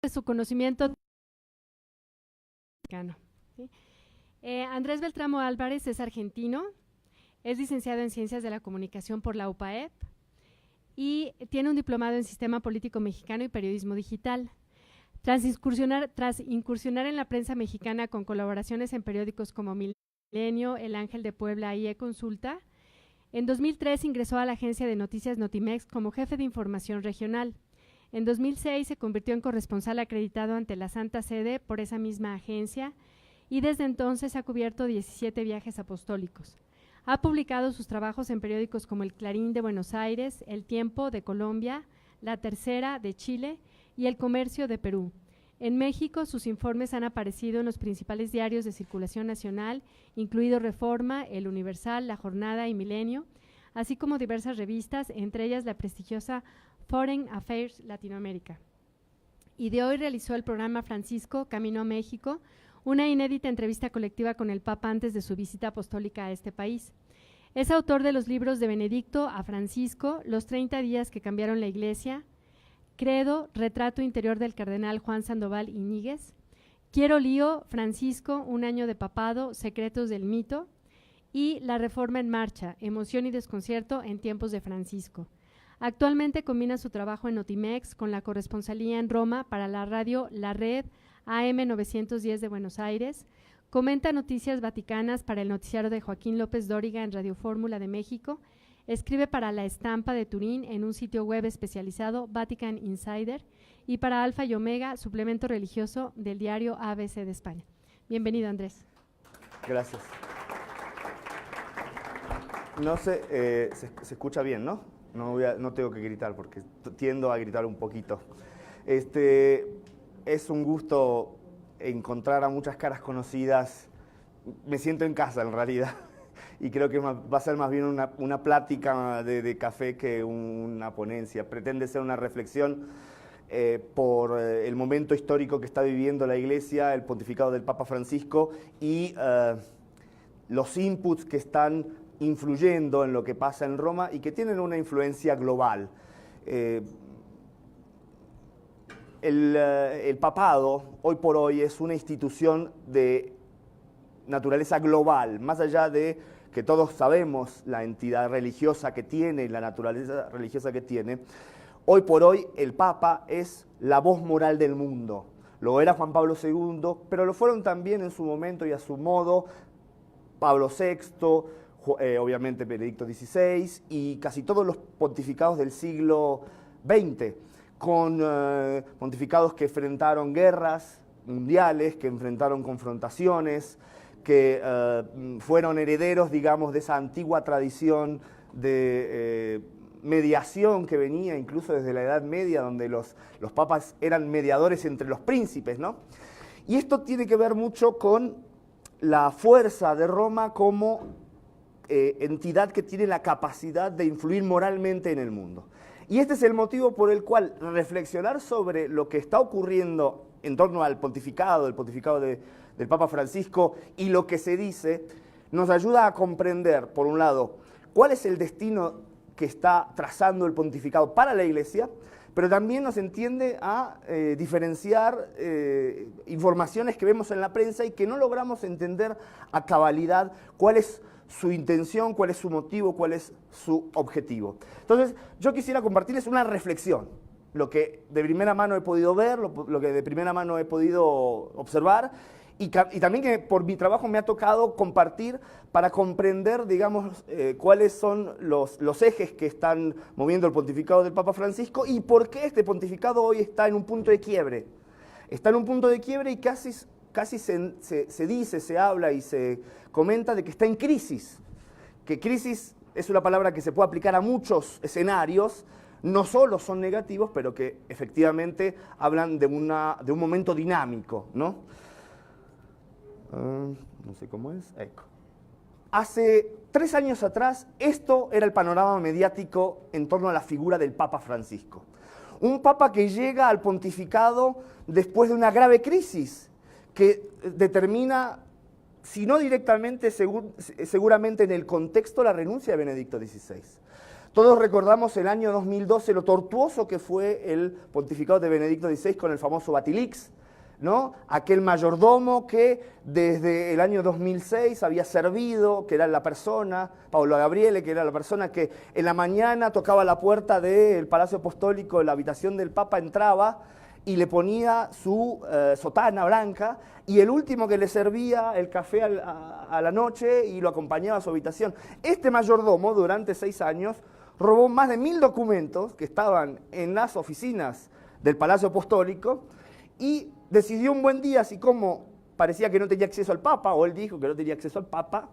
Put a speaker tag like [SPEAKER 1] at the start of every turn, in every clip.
[SPEAKER 1] de su conocimiento mexicano. ¿Sí? Andrés Beltramo Álvarez es argentino, es licenciado en Ciencias de la Comunicación por la UPAEP y tiene un diplomado en Sistema Político Mexicano y Periodismo Digital. Tras incursionar en la prensa mexicana con colaboraciones en periódicos como Milenio, El Ángel de Puebla y E-Consulta, en 2003 ingresó a la agencia de noticias Notimex como jefe de información regional. En 2006 se convirtió en corresponsal acreditado ante la Santa Sede por esa misma agencia y desde entonces ha cubierto 17 viajes apostólicos. Ha publicado sus trabajos en periódicos como El Clarín de Buenos Aires, El Tiempo de Colombia, La Tercera de Chile y El Comercio de Perú. En México, sus informes han aparecido en los principales diarios de circulación nacional, incluido Reforma, El Universal, La Jornada y Milenio, así como diversas revistas, entre ellas la prestigiosa Foreign Affairs Latinoamérica. Y de hoy realizó el programa Francisco, Camino a México, una inédita entrevista colectiva con el Papa antes de su visita apostólica a este país. Es autor de los libros de Benedicto a Francisco, Los 30 días que cambiaron la Iglesia, Credo, Retrato interior del cardenal Juan Sandoval Iñiguez, Quiero lío, Francisco, un año de papado, Secretos del mito, y La Reforma en marcha, Emoción y desconcierto en tiempos de Francisco. Actualmente combina su trabajo en Notimex con la corresponsalía en Roma para la radio La Red AM 910 de Buenos Aires, comenta noticias vaticanas para el noticiario de Joaquín López Dóriga en Radio Fórmula de México, escribe para La Estampa de Turín en un sitio web especializado, Vatican Insider, y para Alfa y Omega, suplemento religioso del diario ABC de España. Bienvenido, Andrés.
[SPEAKER 2] Gracias. No sé, se escucha bien, ¿no? No tengo que gritar porque tiendo a gritar un poquito. Es un gusto encontrar a muchas caras conocidas. Me siento en casa, en realidad. Y creo que va a ser más bien una plática de café que una ponencia. Pretende ser una reflexión por el momento histórico que está viviendo la Iglesia, el pontificado del Papa Francisco y los inputs que están influyendo en lo que pasa en Roma y que tienen una influencia global. El papado, hoy por hoy, es una institución de naturaleza global, más allá de que todos sabemos la entidad religiosa que tiene, la naturaleza religiosa que tiene. Hoy por hoy el Papa es la voz moral del mundo. Lo era Juan Pablo II, pero lo fueron también en su momento y a su modo Pablo VI, obviamente Benedicto XVI y casi todos los pontificados del siglo XX, con pontificados que enfrentaron guerras mundiales, que enfrentaron confrontaciones, que fueron herederos, digamos, de esa antigua tradición de mediación que venía incluso desde la Edad Media, donde los papas eran mediadores entre los príncipes, ¿no? Y esto tiene que ver mucho con la fuerza de Roma como entidad que tiene la capacidad de influir moralmente en el mundo. Y este es el motivo por el cual reflexionar sobre lo que está ocurriendo en torno al pontificado, del Papa Francisco y lo que se dice, nos ayuda a comprender, por un lado, cuál es el destino que está trazando el pontificado para la Iglesia, pero también nos entiende a diferenciar informaciones que vemos en la prensa y que no logramos entender a cabalidad cuál es su intención, cuál es su motivo, cuál es su objetivo. Entonces, yo quisiera compartirles una reflexión, lo que de primera mano he podido ver, lo que de primera mano he podido observar, y también que por mi trabajo me ha tocado compartir para comprender, digamos, cuáles son los ejes que están moviendo el pontificado del Papa Francisco y por qué este pontificado hoy está en un punto de quiebre. Está en un punto de quiebre y casi se dice, se habla y se comenta de que está en crisis. Que crisis es una palabra que se puede aplicar a muchos escenarios, no solo son negativos, pero que efectivamente hablan de un momento dinámico, ¿no? No sé cómo es. Hace 3 años atrás, esto era el panorama mediático en torno a la figura del Papa Francisco. Un Papa que llega al pontificado después de una grave crisis que determina, si no directamente, seguramente en el contexto, la renuncia de Benedicto XVI. Todos recordamos el año 2012, lo tortuoso que fue el pontificado de Benedicto XVI con el famoso Batilix, ¿no? Aquel mayordomo que desde el año 2006 había servido, que era la persona, Paolo Gabriele, que era la persona que en la mañana tocaba la puerta del Palacio Apostólico, la habitación del Papa, entraba y le ponía su sotana blanca, y el último que le servía el café a la noche y lo acompañaba a su habitación. Este mayordomo, durante 6 años, robó más de 1000 documentos que estaban en las oficinas del Palacio Apostólico y decidió un buen día, así como parecía que no tenía acceso al Papa, o él dijo que no tenía acceso al Papa,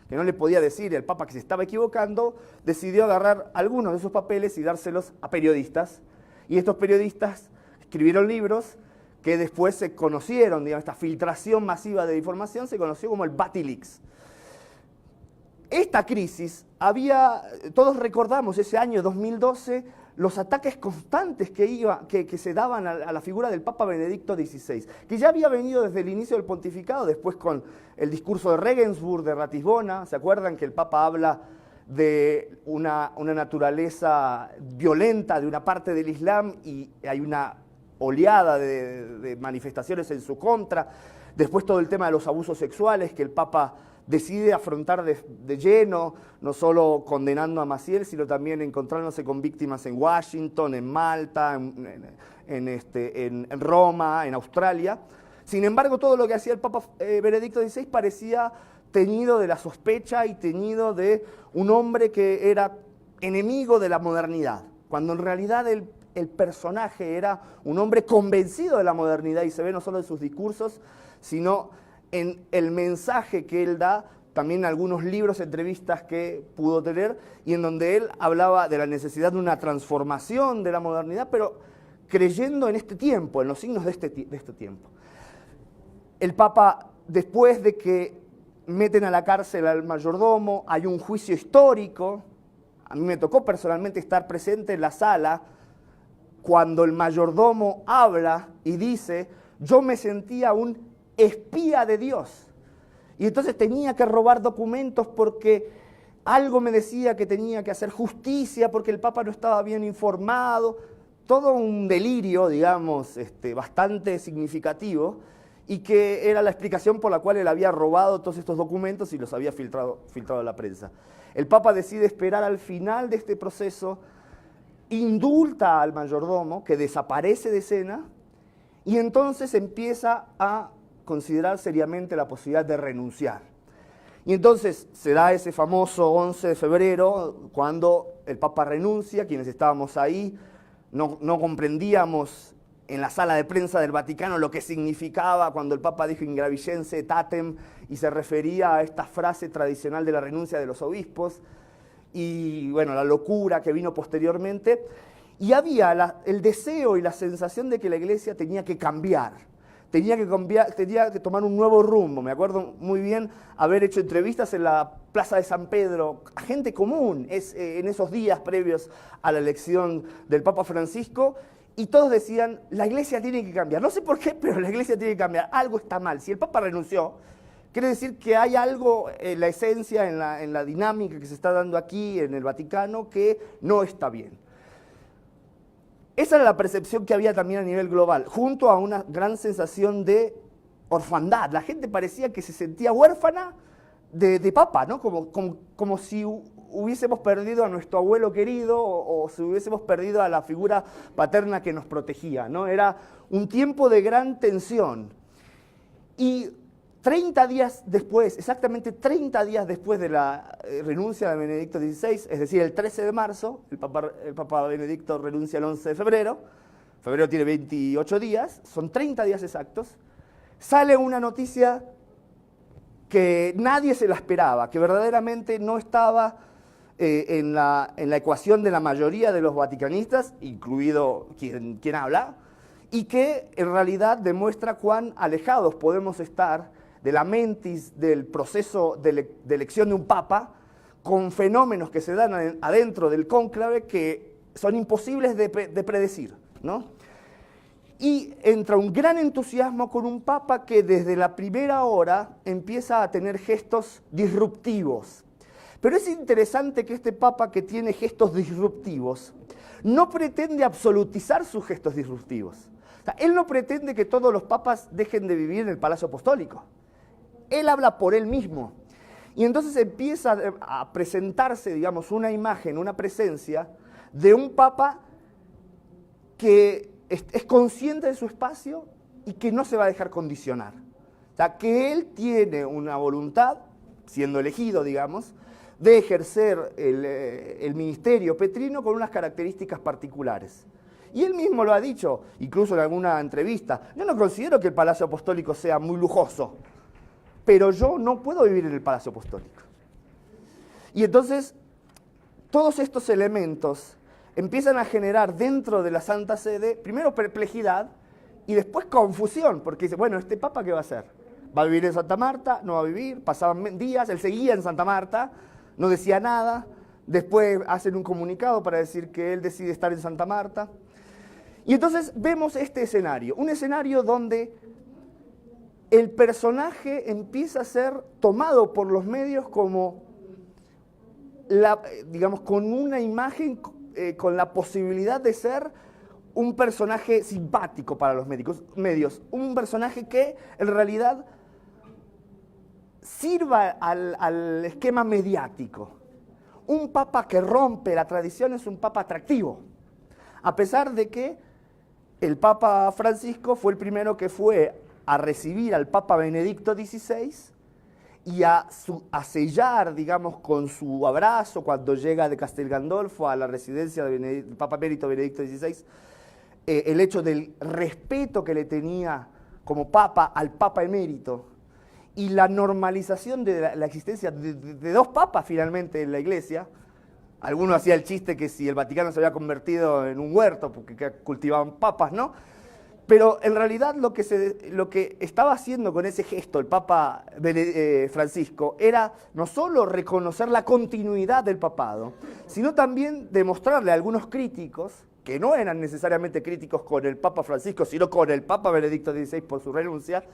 [SPEAKER 2] que no le podía decir al Papa que se estaba equivocando, decidió agarrar algunos de esos papeles y dárselos a periodistas. Y estos periodistas escribieron libros que después se conocieron, digamos, esta filtración masiva de información se conoció como el Batilix. Esta crisis todos recordamos ese año 2012, los ataques constantes que se daban a la figura del Papa Benedicto XVI, que ya había venido desde el inicio del pontificado, después con el discurso de Regensburg, de Ratisbona. ¿Se acuerdan que el Papa habla de una naturaleza violenta de una parte del Islam y hay una oleada de manifestaciones en su contra? Después todo el tema de los abusos sexuales que el Papa decide afrontar de lleno, no solo condenando a Maciel, sino también encontrándose con víctimas en Washington, en Malta, en Roma, en Australia. Sin embargo, todo lo que hacía el Papa Benedicto XVI parecía teñido de la sospecha y teñido de un hombre que era enemigo de la modernidad, cuando en realidad el personaje era un hombre convencido de la modernidad, y se ve no solo en sus discursos, sino en el mensaje que él da, también en algunos libros, entrevistas que pudo tener, y en donde él hablaba de la necesidad de una transformación de la modernidad, pero creyendo en este tiempo, en los signos de este tiempo. El Papa, después de que meten a la cárcel al mayordomo, hay un juicio histórico. A mí me tocó personalmente estar presente en la sala cuando el mayordomo habla y dice: yo me sentía un espía de Dios, y entonces tenía que robar documentos porque algo me decía que tenía que hacer justicia, porque el Papa no estaba bien informado. Todo un delirio, digamos, bastante significativo, y que era la explicación por la cual él había robado todos estos documentos y los había filtrado a la prensa. El Papa decide esperar al final de este proceso, indulta al mayordomo, que desaparece de escena, y entonces empieza a considerar seriamente la posibilidad de renunciar. Y entonces se da ese famoso 11 de febrero, cuando el Papa renuncia. Quienes estábamos ahí no comprendíamos en la sala de prensa del Vaticano lo que significaba cuando el Papa dijo "Ingravigense etatem", y se refería a esta frase tradicional de la renuncia de los obispos, y bueno, la locura que vino posteriormente. Y había el deseo y la sensación de que la Iglesia tenía que cambiar. Tenía que tomar un nuevo rumbo. Me acuerdo muy bien haber hecho entrevistas en la Plaza de San Pedro a gente común en esos días previos a la elección del Papa Francisco, y todos decían: la Iglesia tiene que cambiar. No sé por qué, pero la Iglesia tiene que cambiar. Algo está mal. Si el Papa renunció, quiere decir que hay algo en la esencia, en la dinámica que se está dando aquí en el Vaticano, que no está bien. Esa era la percepción que había también a nivel global, junto a una gran sensación de orfandad. La gente parecía que se sentía huérfana de Papa, ¿no? Como si hubiésemos perdido a nuestro abuelo querido, o si hubiésemos perdido a la figura paterna que nos protegía, ¿no? Era un tiempo de gran tensión. Y 30 días después, exactamente 30 días después de la renuncia de Benedicto XVI, es decir, el 13 de marzo, el Papa Benedicto renuncia el 11 de febrero, febrero tiene 28 días, son 30 días exactos, sale una noticia que nadie se la esperaba, que verdaderamente no estaba en la ecuación de la mayoría de los vaticanistas, incluido quien habla, y que en realidad demuestra cuán alejados podemos estar de la mentis del proceso de elección de un papa, con fenómenos que se dan adentro del cónclave que son imposibles de predecir, ¿no? Y entra un gran entusiasmo con un papa que desde la primera hora empieza a tener gestos disruptivos, Pero es interesante que este Papa, que tiene gestos disruptivos, no pretende absolutizar sus gestos disruptivos. O sea, él no pretende que todos los papas dejen de vivir en el Palacio Apostólico. Él habla por él mismo. Y entonces empieza a presentarse, digamos, una imagen, una presencia de un Papa que es consciente de su espacio y que no se va a dejar condicionar. O sea, que él tiene una voluntad, siendo elegido, digamos, de ejercer el ministerio petrino con unas características particulares. Y él mismo lo ha dicho, incluso en alguna entrevista, yo no considero que el Palacio Apostólico sea muy lujoso, pero yo no puedo vivir en el Palacio Apostólico. Y entonces, todos estos elementos empiezan a generar dentro de la Santa Sede, primero perplejidad y después confusión, porque dice, bueno, ¿este Papa qué va a hacer? ¿Va a vivir en Santa Marta? ¿No va a vivir? Pasaban días, él seguía en Santa Marta, no decía nada, después hacen un comunicado para decir que él decide estar en Santa Marta. Y entonces vemos este escenario, un escenario donde el personaje empieza a ser tomado por los medios como, digamos, con una imagen, con la posibilidad de ser un personaje simpático para los medios, un personaje que en realidad sirva al esquema mediático. Un papa que rompe la tradición es un papa atractivo, a pesar de que el Papa Francisco fue el primero que fue a recibir al Papa Benedicto XVI y a sellar, digamos, con su abrazo cuando llega de Castel Gandolfo a la residencia del Papa Emérito Benedicto XVI, el hecho del respeto que le tenía como Papa al Papa Emérito y la normalización de la existencia de dos papas finalmente en la Iglesia. Alguno hacía el chiste que si el Vaticano se había convertido en un huerto porque cultivaban papas, ¿no? Pero en realidad lo que estaba haciendo con ese gesto el Papa Francisco era no solo reconocer la continuidad del papado, sino también demostrarle a algunos críticos, que no eran necesariamente críticos con el Papa Francisco, sino con el Papa Benedicto XVI por su renuncia,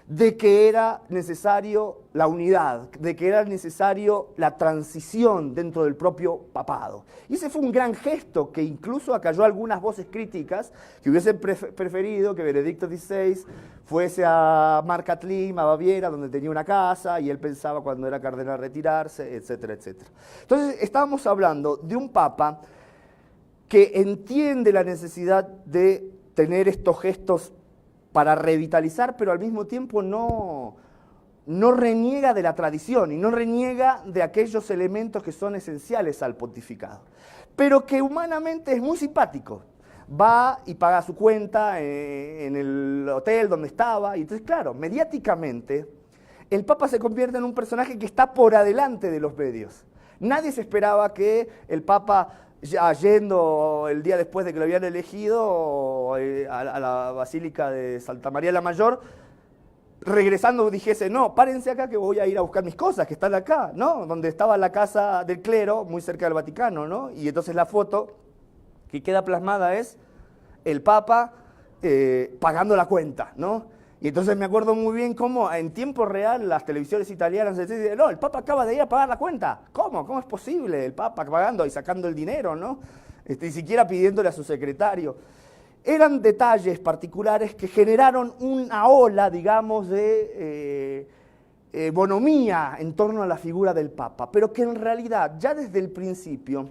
[SPEAKER 2] de que era necesario la unidad, de que era necesario la transición dentro del propio papado. Y ese fue un gran gesto que incluso acalló algunas voces críticas que hubiesen preferido que Benedicto XVI fuese a Markatlim, a Baviera, donde tenía una casa, y él pensaba cuando era cardenal retirarse, etcétera, etcétera. Entonces estábamos hablando de un papa que entiende la necesidad de tener estos gestos para revitalizar, pero al mismo tiempo no reniega de la tradición y no reniega de aquellos elementos que son esenciales al pontificado, pero que humanamente es muy simpático. Va y paga su cuenta en el hotel donde estaba, y entonces, claro, mediáticamente, el Papa se convierte en un personaje que está por adelante de los medios. Nadie se esperaba que el Papa, ya yendo el día después de que lo habían elegido a la Basílica de Santa María la Mayor, regresando dijese, no, párense acá que voy a ir a buscar mis cosas, que están acá, ¿no? Donde estaba la casa del clero, muy cerca del Vaticano, ¿no? Y entonces la foto que queda plasmada es el Papa pagando la cuenta, ¿no? Y entonces me acuerdo muy bien cómo en tiempo real las televisiones italianas decían, no, el Papa acaba de ir a pagar la cuenta. ¿Cómo? ¿Cómo es posible? El Papa pagando y sacando el dinero, ¿no? Ni siquiera pidiéndole a su secretario. Eran detalles particulares que generaron una ola, digamos, de bonomía en torno a la figura del Papa, pero que en realidad ya desde el principio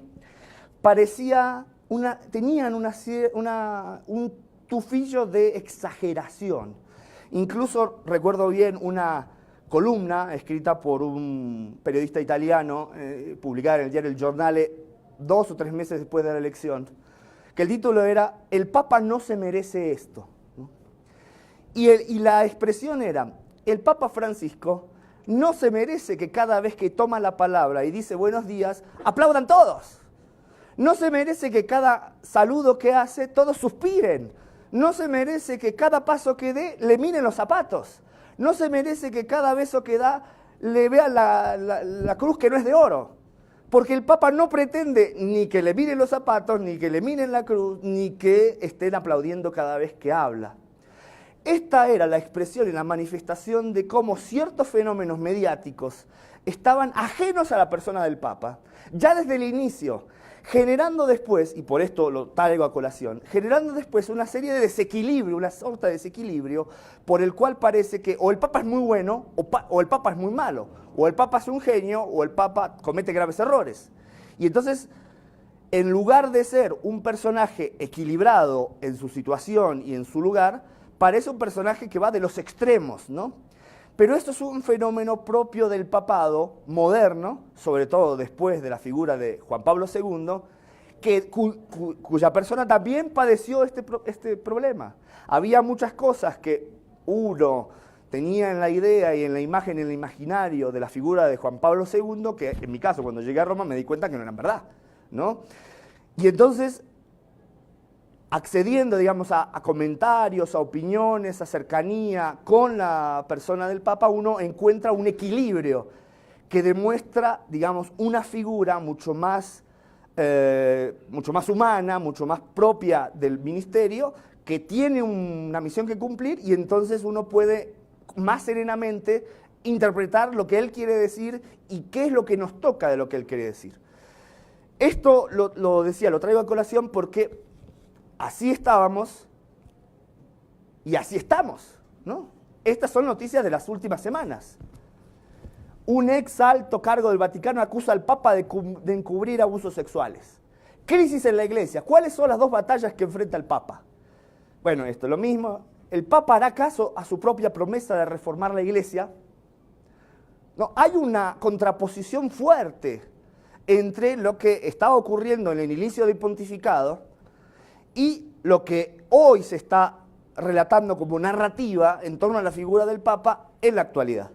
[SPEAKER 2] tenían un tufillo de exageración. Incluso recuerdo bien una columna escrita por un periodista italiano, publicada en el diario El Giornale 2 o 3 meses después de la elección, que el título era «El Papa no se merece esto», ¿no? Y la expresión era, el Papa Francisco no se merece que cada vez que toma la palabra y dice buenos días, aplaudan todos. No se merece que cada saludo que hace todos suspiren. No se merece que cada paso que dé le miren los zapatos. No se merece que cada beso que da le vean la cruz que no es de oro. Porque el Papa no pretende ni que le miren los zapatos, ni que le miren la cruz, ni que estén aplaudiendo cada vez que habla. esta era la expresión y la manifestación de cómo ciertos fenómenos mediáticos estaban ajenos a la persona del Papa, ya desde el inicio, generando después, y por esto lo traigo a colación, generando después una serie de desequilibrio, una sorta de desequilibrio, por el cual parece que o el Papa es muy bueno o el Papa es muy malo, o el Papa es un genio o el Papa comete graves errores. Y entonces, en lugar de ser un personaje equilibrado en su situación y en su lugar, parece un personaje que va de los extremos, ¿no? Pero esto es un fenómeno propio del papado moderno, sobre todo después de la figura de Juan Pablo II, cuya persona también padeció este problema. Había muchas cosas que uno tenía en la idea y en la imagen, en el imaginario de la figura de Juan Pablo II, que en mi caso, cuando llegué a Roma, me di cuenta que no eran verdad, ¿no? Y entonces, accediendo, digamos, a comentarios, a opiniones, a cercanía con la persona del Papa, uno encuentra un equilibrio que demuestra, digamos, una figura mucho más humana, mucho más propia del ministerio, que tiene una misión que cumplir y entonces uno puede más serenamente interpretar lo que él quiere decir y qué es lo que nos toca de lo que él quiere decir. Esto lo decía, lo traigo a colación porque así estábamos y así estamos, ¿no? Estas son noticias de las últimas semanas. Un ex alto cargo del Vaticano acusa al Papa de encubrir abusos sexuales. Crisis en la Iglesia. ¿Cuáles son las dos batallas que enfrenta el Papa? Bueno, esto es lo mismo. ¿El Papa hará caso a su propia promesa de reformar la Iglesia? No, hay una contraposición fuerte entre lo que estaba ocurriendo en el inicio del pontificado y lo que hoy se está relatando como narrativa en torno a la figura del Papa en la actualidad.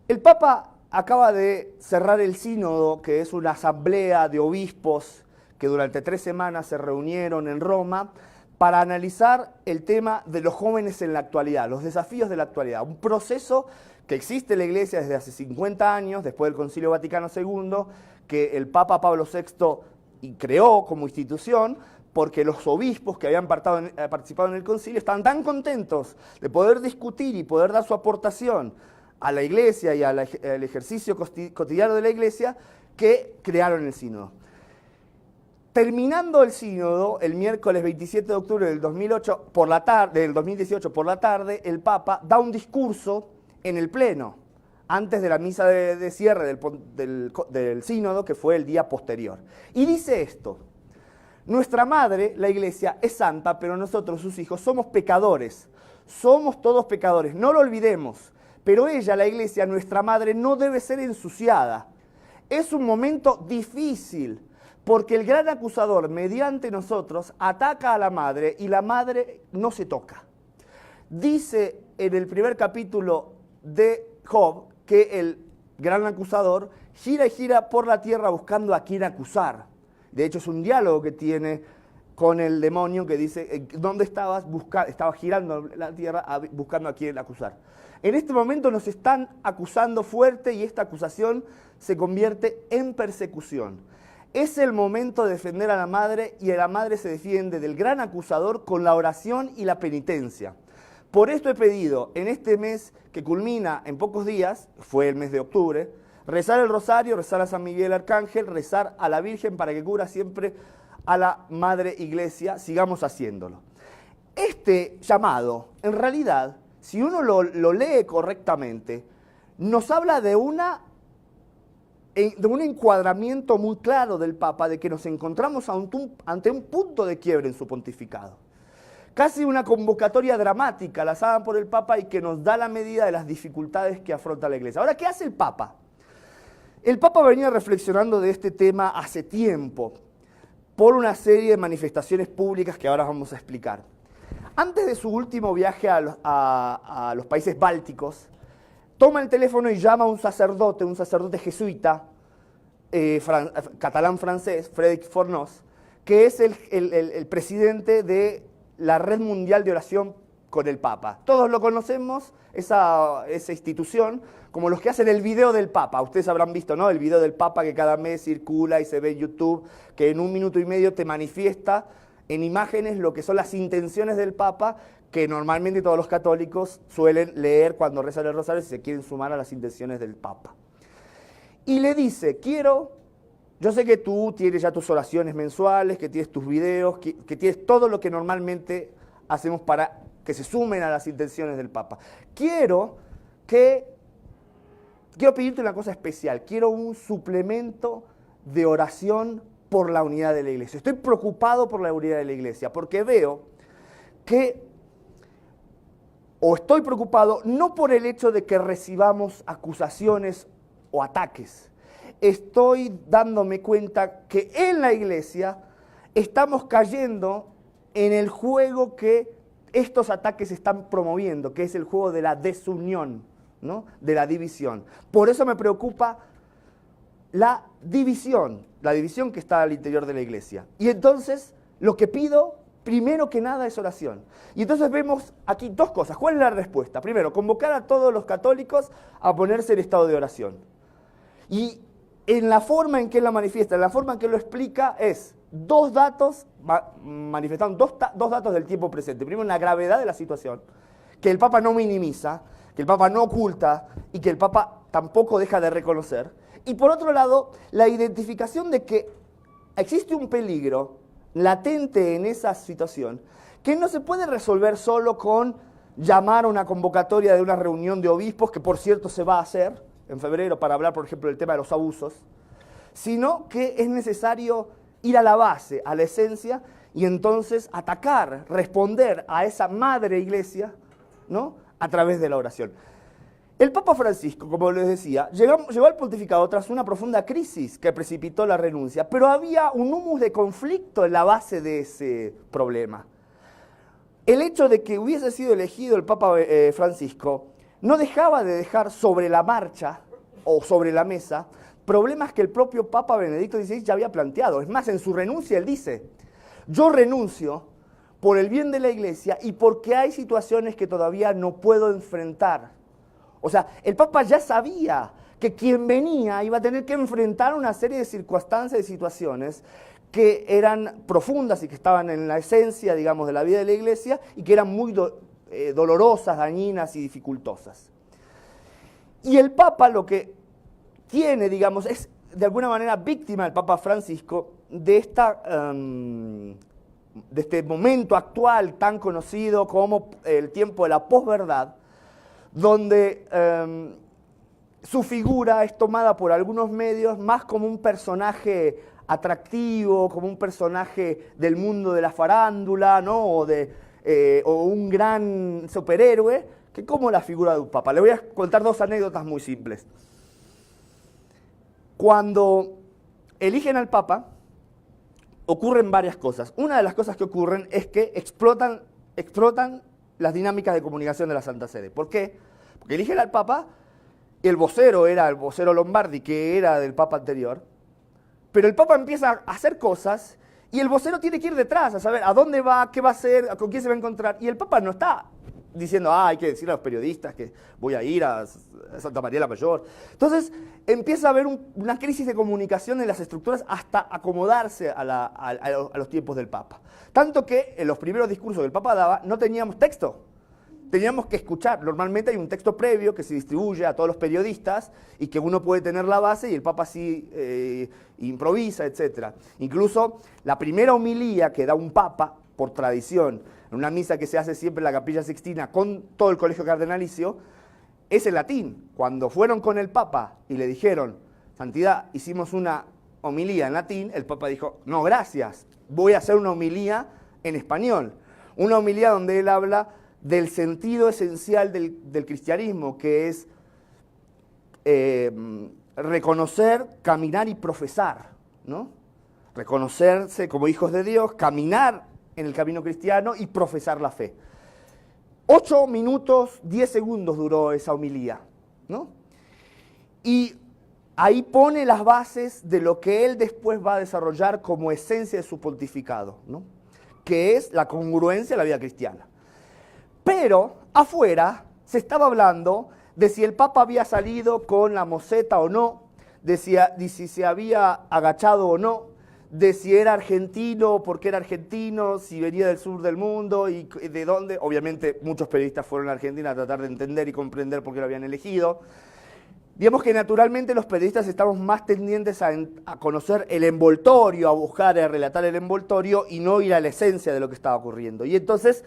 [SPEAKER 2] El Papa acaba de cerrar el sínodo, que es una asamblea de obispos que durante 3 semanas se reunieron en Roma para analizar el tema de los jóvenes en la actualidad, los desafíos de la actualidad, un proceso que existe en la Iglesia desde hace 50 años, después del Concilio Vaticano II, que el Papa Pablo VI creó como institución, porque los obispos que habían participado en el concilio estaban tan contentos de poder discutir y poder dar su aportación a la Iglesia y al ejercicio cotidiano de la Iglesia, que crearon el sínodo. Terminando el sínodo, el miércoles 27 de octubre del 2018 por la tarde, el Papa da un discurso en el Pleno, antes de la misa de cierre del sínodo, que fue el día posterior. Y dice esto: nuestra madre, la Iglesia, es santa, pero nosotros, sus hijos, somos pecadores. Somos todos pecadores, no lo olvidemos. Pero ella, la Iglesia, nuestra madre, no debe ser ensuciada. Es un momento difícil, porque el gran acusador, mediante nosotros, ataca a la madre y la madre no se toca. Dice en el primer capítulo de Job que el gran acusador gira y gira por la tierra buscando a quién acusar. De hecho, es un diálogo que tiene con el demonio que dice, ¿dónde estabas? Estaba girando la tierra buscando a quién acusar. En este momento nos están acusando fuerte y esta acusación se convierte en persecución. Es el momento de defender a la madre y la madre se defiende del gran acusador con la oración y la penitencia. Por esto he pedido en este mes que culmina en pocos días, fue el mes de octubre, rezar el rosario, rezar a San Miguel Arcángel, rezar a la Virgen para que cubra siempre a la Madre Iglesia, sigamos haciéndolo. Este llamado, en realidad, si uno lo lee correctamente, nos habla de un encuadramiento muy claro del Papa, de que nos encontramos ante un punto de quiebre en su pontificado. Casi una convocatoria dramática lanzada por el Papa y que nos da la medida de las dificultades que afronta la Iglesia. Ahora, ¿qué hace el Papa? El Papa venía reflexionando de este tema hace tiempo, por una serie de manifestaciones públicas que ahora vamos a explicar. Antes de su último viaje a los países bálticos, toma el teléfono y llama a un sacerdote jesuita, catalán-francés, Frédéric Fornos, que es el presidente de la Red Mundial de Oración con el Papa. Todos lo conocemos, esa institución, como los que hacen el video del Papa. Ustedes habrán visto, ¿no? El video del Papa que cada mes circula y se ve en YouTube, que en 1 minuto y medio te manifiesta en imágenes lo que son las intenciones del Papa, que normalmente todos los católicos suelen leer cuando rezan el rosario si se quieren sumar a las intenciones del Papa. Y le dice, yo sé que tú tienes ya tus oraciones mensuales, que tienes tus videos, que tienes todo lo que normalmente hacemos para que se sumen a las intenciones del Papa. Quiero pedirte una cosa especial, quiero un suplemento de oración por la unidad de la Iglesia. Estoy preocupado por la unidad de la Iglesia, porque veo o estoy preocupado no por el hecho de que recibamos acusaciones o ataques. Estoy dándome cuenta que en la Iglesia estamos cayendo en el juego que estos ataques están promoviendo, que es el juego de la desunión, ¿no? De la división. Por eso me preocupa la división que está al interior de la Iglesia. Y entonces lo que pido, primero que nada, es oración. Y entonces vemos aquí dos cosas. ¿Cuál es la respuesta? Primero, convocar a todos los católicos a ponerse en estado de oración. Y en la forma en que él la manifiesta, en la forma en que lo explica, es dos datos, manifestando dos datos del tiempo presente. Primero, la gravedad de la situación, que el Papa no minimiza, que el Papa no oculta y que el Papa tampoco deja de reconocer. Y por otro lado, la identificación de que existe un peligro latente en esa situación que no se puede resolver solo con llamar a una convocatoria de una reunión de obispos, que por cierto se va a hacer en febrero para hablar, por ejemplo, del tema de los abusos, sino que es necesario ir a la base, a la esencia, y entonces atacar, responder a esa madre iglesia, ¿no?, a través de la oración. El Papa Francisco, como les decía, llegó al pontificado tras una profunda crisis que precipitó la renuncia, pero había un humus de conflicto en la base de ese problema. El hecho de que hubiese sido elegido el Papa Francisco no dejaba de dejar sobre la marcha o sobre la mesa problemas que el propio Papa Benedicto XVI ya había planteado. Es más, en su renuncia él dice, yo renuncio por el bien de la Iglesia y porque hay situaciones que todavía no puedo enfrentar. O sea, el Papa ya sabía que quien venía iba a tener que enfrentar una serie de circunstancias y situaciones que eran profundas y que estaban en la esencia, digamos, de la vida de la Iglesia y que eran muy dolorosas, dañinas y dificultosas. Y el Papa lo que tiene, digamos, es de alguna manera víctima, el Papa Francisco, de este momento actual tan conocido como el tiempo de la posverdad, donde su figura es tomada por algunos medios más como un personaje atractivo, como un personaje del mundo de la farándula, ¿no?, o un gran superhéroe, que como la figura de un papa. Le voy a contar dos anécdotas muy simples. Cuando eligen al papa, ocurren varias cosas. Una de las cosas que ocurren es que explotan las dinámicas de comunicación de la Santa Sede. ¿Por qué? Porque eligen al Papa, el vocero era el vocero Lombardi, que era del Papa anterior, pero el Papa empieza a hacer cosas y el vocero tiene que ir detrás a saber a dónde va, qué va a hacer, con quién se va a encontrar, y el Papa no está diciendo, hay que decir a los periodistas que voy a ir a Santa María la Mayor. Entonces empieza a haber una crisis de comunicación en las estructuras hasta acomodarse a los tiempos del Papa. Tanto que en los primeros discursos que el Papa daba no teníamos texto, teníamos que escuchar. Normalmente hay un texto previo que se distribuye a todos los periodistas y que uno puede tener la base y el Papa sí improvisa, etc. Incluso la primera homilía que da un Papa, por tradición, en una misa que se hace siempre en la Capilla Sixtina con todo el colegio cardenalicio, es en latín. Cuando fueron con el Papa y le dijeron, Santidad, hicimos una homilía en latín, el Papa dijo, no, gracias, voy a hacer una homilía en español. Una homilía donde él habla del sentido esencial del cristianismo, que es reconocer, caminar y profesar, ¿no? Reconocerse como hijos de Dios, caminar en el camino cristiano y profesar la fe. 8 minutos, 10 segundos duró esa homilía, ¿no? Y ahí pone las bases de lo que él después va a desarrollar como esencia de su pontificado, ¿no?, que es la congruencia de la vida cristiana. Pero afuera se estaba hablando de si el Papa había salido con la moseta o no, de si se había agachado o no, de si era argentino, por qué era argentino, si venía del sur del mundo y de dónde. Obviamente muchos periodistas fueron a Argentina a tratar de entender y comprender por qué lo habían elegido. Digamos que naturalmente los periodistas estamos más tendientes a conocer el envoltorio, a buscar y a relatar el envoltorio y no ir a la esencia de lo que estaba ocurriendo. Y entonces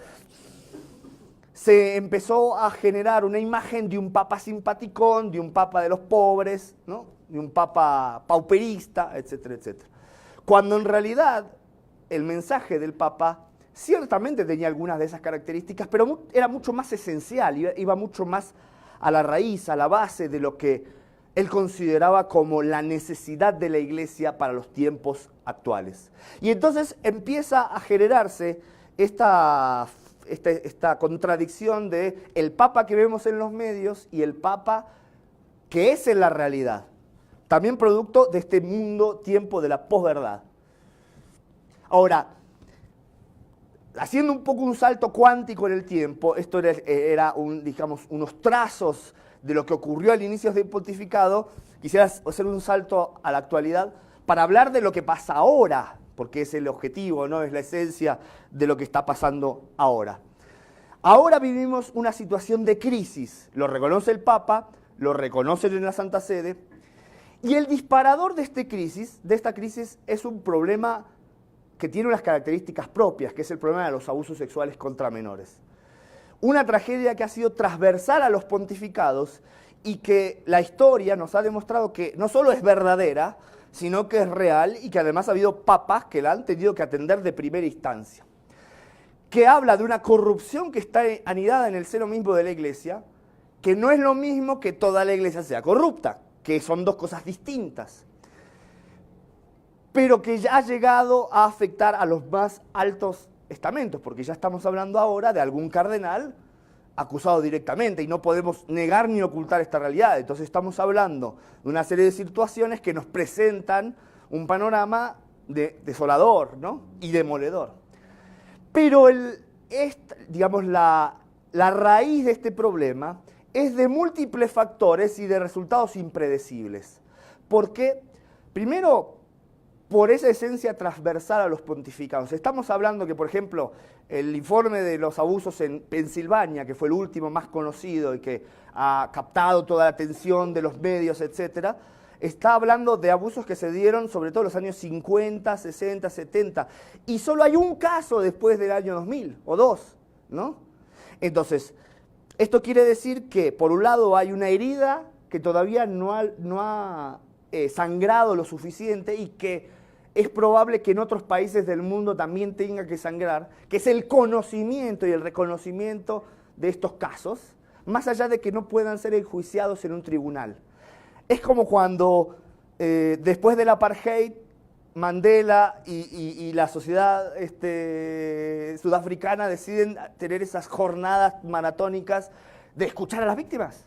[SPEAKER 2] se empezó a generar una imagen de un papa simpaticón, de un papa de los pobres, ¿no? De un papa pauperista, etcétera, etcétera. Cuando en realidad el mensaje del papa ciertamente tenía algunas de esas características, pero era mucho más esencial, iba mucho más a la raíz, a la base de lo que él consideraba como la necesidad de la Iglesia para los tiempos actuales. Y entonces empieza a generarse esta contradicción de el Papa que vemos en los medios y el Papa que es en la realidad. También producto de este mundo, tiempo de la posverdad. Ahora, haciendo un poco un salto cuántico en el tiempo, esto era digamos, unos trazos de lo que ocurrió al inicio del pontificado, quisiera hacer un salto a la actualidad para hablar de lo que pasa ahora, porque es el objetivo, ¿no? Es la esencia de lo que está pasando ahora. Ahora vivimos una situación de crisis, lo reconoce el Papa, lo reconocen en la Santa Sede, y el disparador de esta crisis es un problema que tiene unas características propias, que es el problema de los abusos sexuales contra menores. Una tragedia que ha sido transversal a los pontificados y que la historia nos ha demostrado que no solo es verdadera, sino que es real y que además ha habido papas que la han tenido que atender de primera instancia. Que habla de una corrupción que está anidada en el seno mismo de la Iglesia, que no es lo mismo que toda la Iglesia sea corrupta, que son dos cosas distintas, pero que ya ha llegado a afectar a los más altos estamentos, porque ya estamos hablando ahora de algún cardenal acusado directamente y no podemos negar ni ocultar esta realidad. Entonces estamos hablando de una serie de situaciones que nos presentan un panorama desolador, ¿no? Y demoledor. Pero digamos, la raíz de este problema es de múltiples factores y de resultados impredecibles. Porque, primero, por esa esencia transversal a los pontificados. Estamos hablando que, por ejemplo, el informe de los abusos en Pensilvania, que fue el último más conocido y que ha captado toda la atención de los medios, etcétera, está hablando de abusos que se dieron sobre todo en los años 50, 60, 70, y solo hay un caso después del año 2000, o dos, ¿no? Entonces, esto quiere decir que, por un lado, hay una herida que todavía no ha sangrado lo suficiente y que es probable que en otros países del mundo también tenga que sangrar, que es el conocimiento y el reconocimiento de estos casos, más allá de que no puedan ser enjuiciados en un tribunal. Es como cuando, después del apartheid, Mandela y la sociedad sudafricana deciden tener esas jornadas maratónicas de escuchar a las víctimas.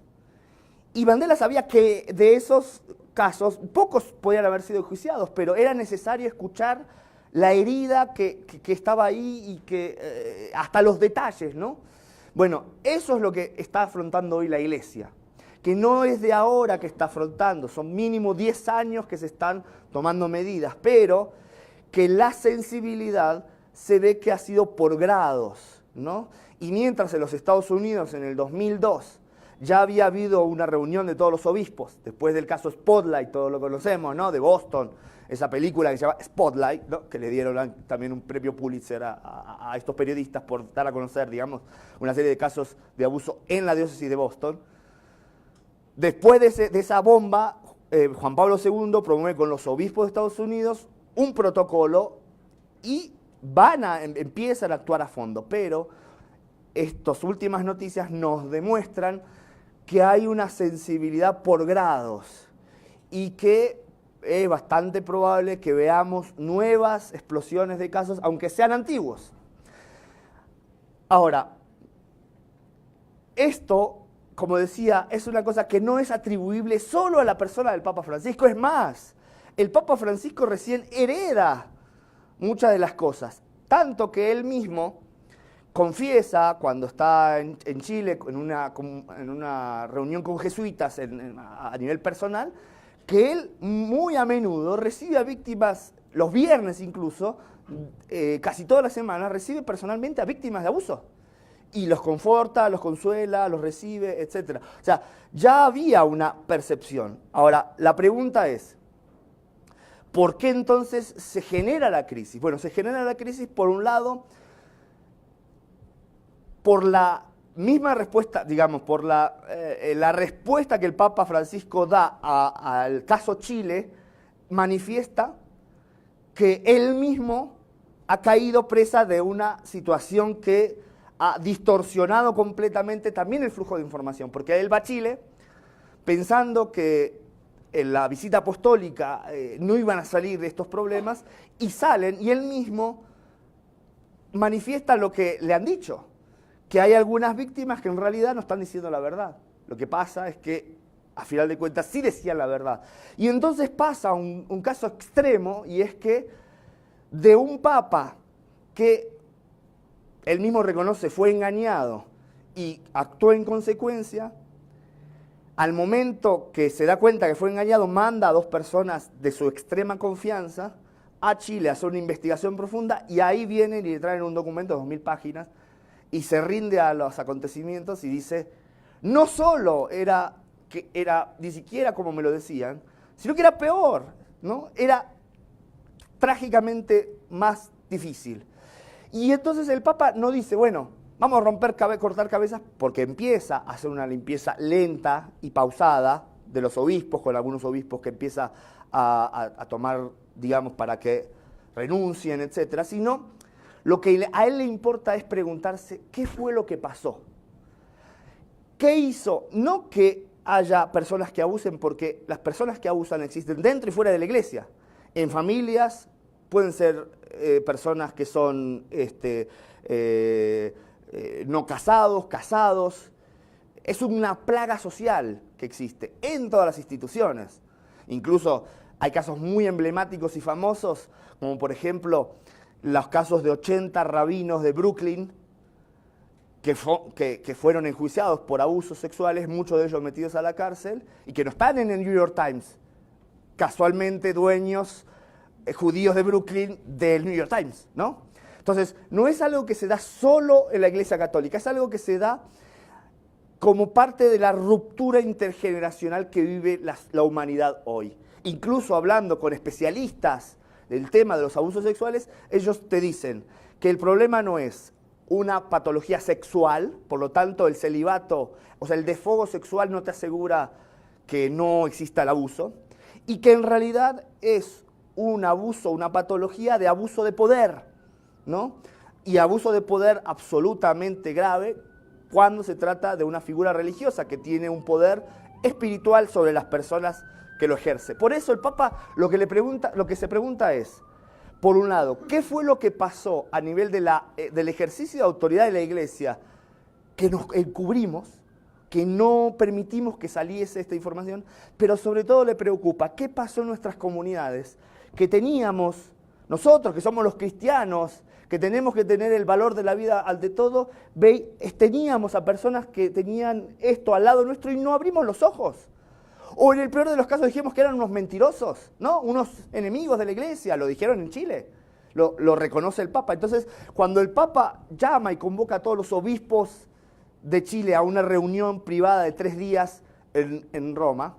[SPEAKER 2] Y Mandela sabía que de esos casos, pocos podían haber sido enjuiciados, pero era necesario escuchar la herida que estaba ahí y que hasta los detalles, ¿no? Bueno, eso es lo que está afrontando hoy la Iglesia, que no es de ahora que está afrontando, son mínimo 10 años que se están tomando medidas, pero que la sensibilidad se ve que ha sido por grados, ¿no? Y mientras en los Estados Unidos en el 2002 ya había habido una reunión de todos los obispos, después del caso Spotlight, todos lo conocemos, ¿no? De Boston, esa película que se llama Spotlight, ¿no? Que le dieron también un premio Pulitzer a estos periodistas por dar a conocer, digamos, una serie de casos de abuso en la diócesis de Boston. Después de esa bomba, Juan Pablo II promueve con los obispos de Estados Unidos un protocolo y empiezan a actuar a fondo, pero estas últimas noticias nos demuestran que hay una sensibilidad por grados y que es bastante probable que veamos nuevas explosiones de casos, aunque sean antiguos. Ahora, esto, como decía, es una cosa que no es atribuible solo a la persona del Papa Francisco. Es más, el Papa Francisco recién hereda muchas de las cosas, tanto que él mismo confiesa cuando está en Chile en una reunión con jesuitas a nivel personal, que él muy a menudo recibe a víctimas los viernes incluso, casi toda la semana, recibe personalmente a víctimas de abuso. Y los conforta, los consuela, los recibe, etc. O sea, ya había una percepción. Ahora, la pregunta es, ¿por qué entonces se genera la crisis? Bueno, se genera la crisis, por un lado, por la misma respuesta, digamos, por la respuesta que el Papa Francisco da al caso Chile, manifiesta que él mismo ha caído presa de una situación que ha distorsionado completamente también el flujo de información, porque él va a Chile pensando que en la visita apostólica no iban a salir de estos problemas, y salen, y él mismo manifiesta lo que le han dicho, que hay algunas víctimas que en realidad no están diciendo la verdad. Lo que pasa es que, a final de cuentas, sí decían la verdad. Y entonces pasa un caso extremo, y es que de un papa que él mismo reconoce fue engañado y actuó en consecuencia, al momento que se da cuenta que fue engañado, manda a 2 personas de su extrema confianza a Chile a hacer una investigación profunda, y ahí vienen y le traen un documento de 2000 páginas y se rinde a los acontecimientos y dice, no solo era ni siquiera como me lo decían, sino que era peor, ¿no? Era trágicamente más difícil. Y entonces el Papa no dice, bueno, vamos a cortar cabezas, porque empieza a hacer una limpieza lenta y pausada de los obispos, con algunos obispos que empieza a tomar, digamos, para que renuncien, etcétera, sino lo que a él le importa es preguntarse qué fue lo que pasó. ¿Qué hizo? No que haya personas que abusen, porque las personas que abusan existen dentro y fuera de la iglesia. En familias pueden ser personas que son no casados, casados. Es una plaga social que existe en todas las instituciones. Incluso hay casos muy emblemáticos y famosos, como por ejemplo los casos de 80 rabinos de Brooklyn que fueron enjuiciados por abusos sexuales, muchos de ellos metidos a la cárcel, y que no están en el New York Times, casualmente dueños judíos de Brooklyn del New York Times, ¿no? Entonces, no es algo que se da solo en la Iglesia Católica, es algo que se da como parte de la ruptura intergeneracional que vive la humanidad hoy. Incluso hablando con especialistas del tema de los abusos sexuales, ellos te dicen que el problema no es una patología sexual, por lo tanto el celibato, o sea, el desfogo sexual no te asegura que no exista el abuso, y que en realidad es un abuso, una patología de abuso de poder, ¿no? Y abuso de poder absolutamente grave cuando se trata de una figura religiosa que tiene un poder espiritual sobre las personas que lo ejerce. Por eso el Papa lo que se pregunta es, por un lado, ¿qué fue lo que pasó a nivel del ejercicio de autoridad de la Iglesia que nos encubrimos, que no permitimos que saliese esta información? Pero sobre todo le preocupa, ¿qué pasó en nuestras comunidades? Que teníamos, nosotros que somos los cristianos, que tenemos que tener el valor de la vida ante todo, teníamos a personas que tenían esto al lado nuestro y no abrimos los ojos. O en el peor de los casos dijimos que eran unos mentirosos, ¿no? Unos enemigos de la iglesia, lo dijeron en Chile, lo reconoce el Papa. Entonces, cuando el Papa llama y convoca a todos los obispos de Chile a una reunión privada de 3 días en Roma,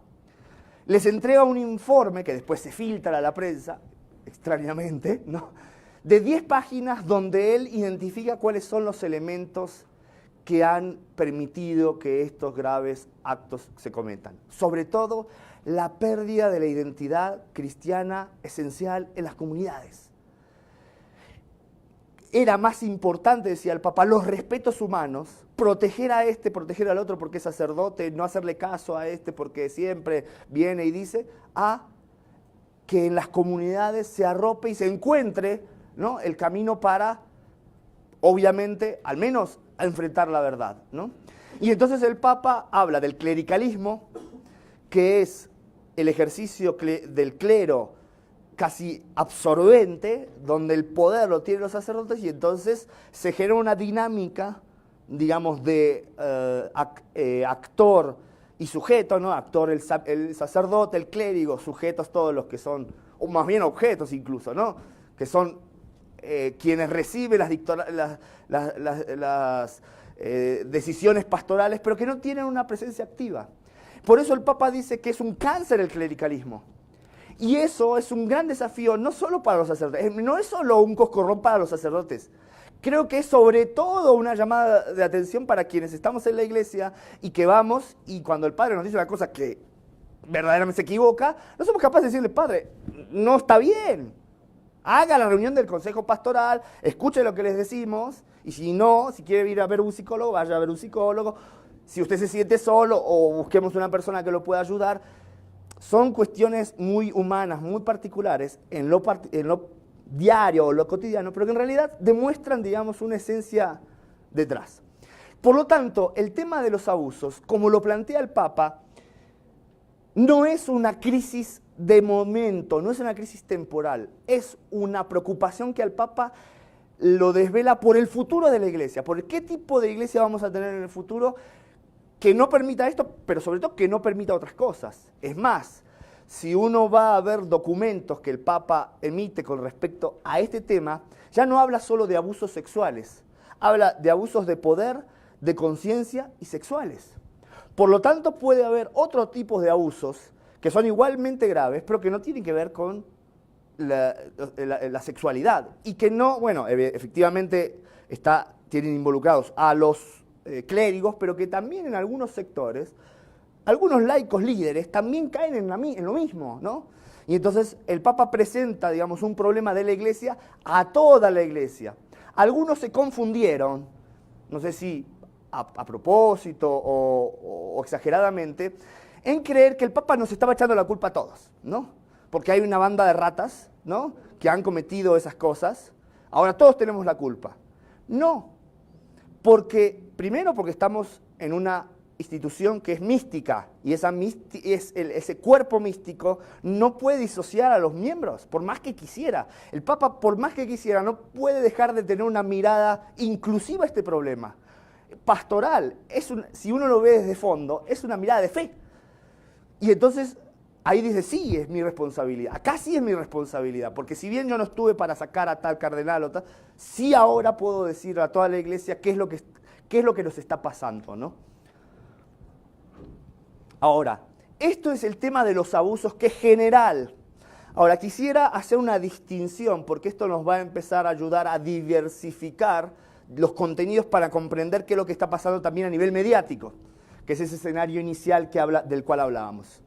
[SPEAKER 2] les entrega un informe que después se filtra a la prensa, extrañamente, ¿no? De 10 páginas donde él identifica cuáles son los elementos que han permitido que estos graves actos se cometan. Sobre todo, la pérdida de la identidad cristiana esencial en las comunidades. Era más importante, decía el Papa, los respetos humanos, proteger a este, proteger al otro porque es sacerdote, no hacerle caso a este porque siempre viene y dice, a que en las comunidades se arrope y se encuentre, ¿no?, el camino para, obviamente, al menos a enfrentar la verdad, ¿no? Y entonces el Papa habla del clericalismo, que es el ejercicio del clero casi absorbente, donde el poder lo tienen los sacerdotes, y entonces se genera una dinámica, digamos, de actor y sujeto, ¿no? Actor el sacerdote, el clérigo, sujetos todos los que son o más bien objetos incluso, ¿no? Que son quienes reciben las decisiones pastorales, pero que no tienen una presencia activa. Por eso el Papa dice que es un cáncer el clericalismo. Y eso es un gran desafío, no solo para los sacerdotes, no es solo un coscorrón para los sacerdotes. Creo que es sobre todo una llamada de atención para quienes estamos en la iglesia y que vamos, y cuando el Padre nos dice una cosa que verdaderamente se equivoca, no somos capaces de decirle, Padre, no está bien. Haga la reunión del consejo pastoral, escuche lo que les decimos, y si no, si quiere ir a ver un psicólogo, vaya a ver un psicólogo. Si usted se siente solo o busquemos una persona que lo pueda ayudar. Son cuestiones muy humanas, muy particulares en lo diario o lo cotidiano, pero que en realidad demuestran, digamos, una esencia detrás. Por lo tanto, el tema de los abusos, como lo plantea el Papa, no es una crisis de momento, no es una crisis temporal, es una preocupación que al Papa lo desvela por el futuro de la iglesia, por qué tipo de iglesia vamos a tener en el futuro que no permita esto, pero sobre todo que no permita otras cosas. Es más, si uno va a ver documentos que el Papa emite con respecto a este tema, ya no habla solo de abusos sexuales, habla de abusos de poder, de conciencia y sexuales. Por lo tanto, puede haber otros tipos de abusos que son igualmente graves, pero que no tienen que ver con la sexualidad. Y que no, bueno, efectivamente tienen involucrados a los clérigos, pero que también en algunos sectores, algunos laicos líderes también caen en lo mismo, ¿no? Y entonces el Papa presenta, digamos, un problema de la Iglesia a toda la Iglesia. Algunos se confundieron, no sé si a propósito o exageradamente, en creer que el Papa nos estaba echando la culpa a todos, ¿no? Porque hay una banda de ratas, ¿no?, que han cometido esas cosas, ahora todos tenemos la culpa. No, primero porque estamos en una institución que es mística, y ese cuerpo místico no puede disociar a los miembros, por más que quisiera. El Papa, por más que quisiera, no puede dejar de tener una mirada inclusiva a este problema. Pastoral, si uno lo ve desde fondo, es una mirada de fe. Y entonces ahí dice, sí, es mi responsabilidad. Acá sí es mi responsabilidad, porque si bien yo no estuve para sacar a tal cardenal o tal, sí ahora puedo decir a toda la iglesia qué es lo que nos está pasando, ¿no? Ahora, esto es el tema de los abusos, que es general. Ahora, quisiera hacer una distinción, porque esto nos va a empezar a ayudar a diversificar los contenidos para comprender qué es lo que está pasando también a nivel mediático, que es ese escenario inicial del cual hablábamos.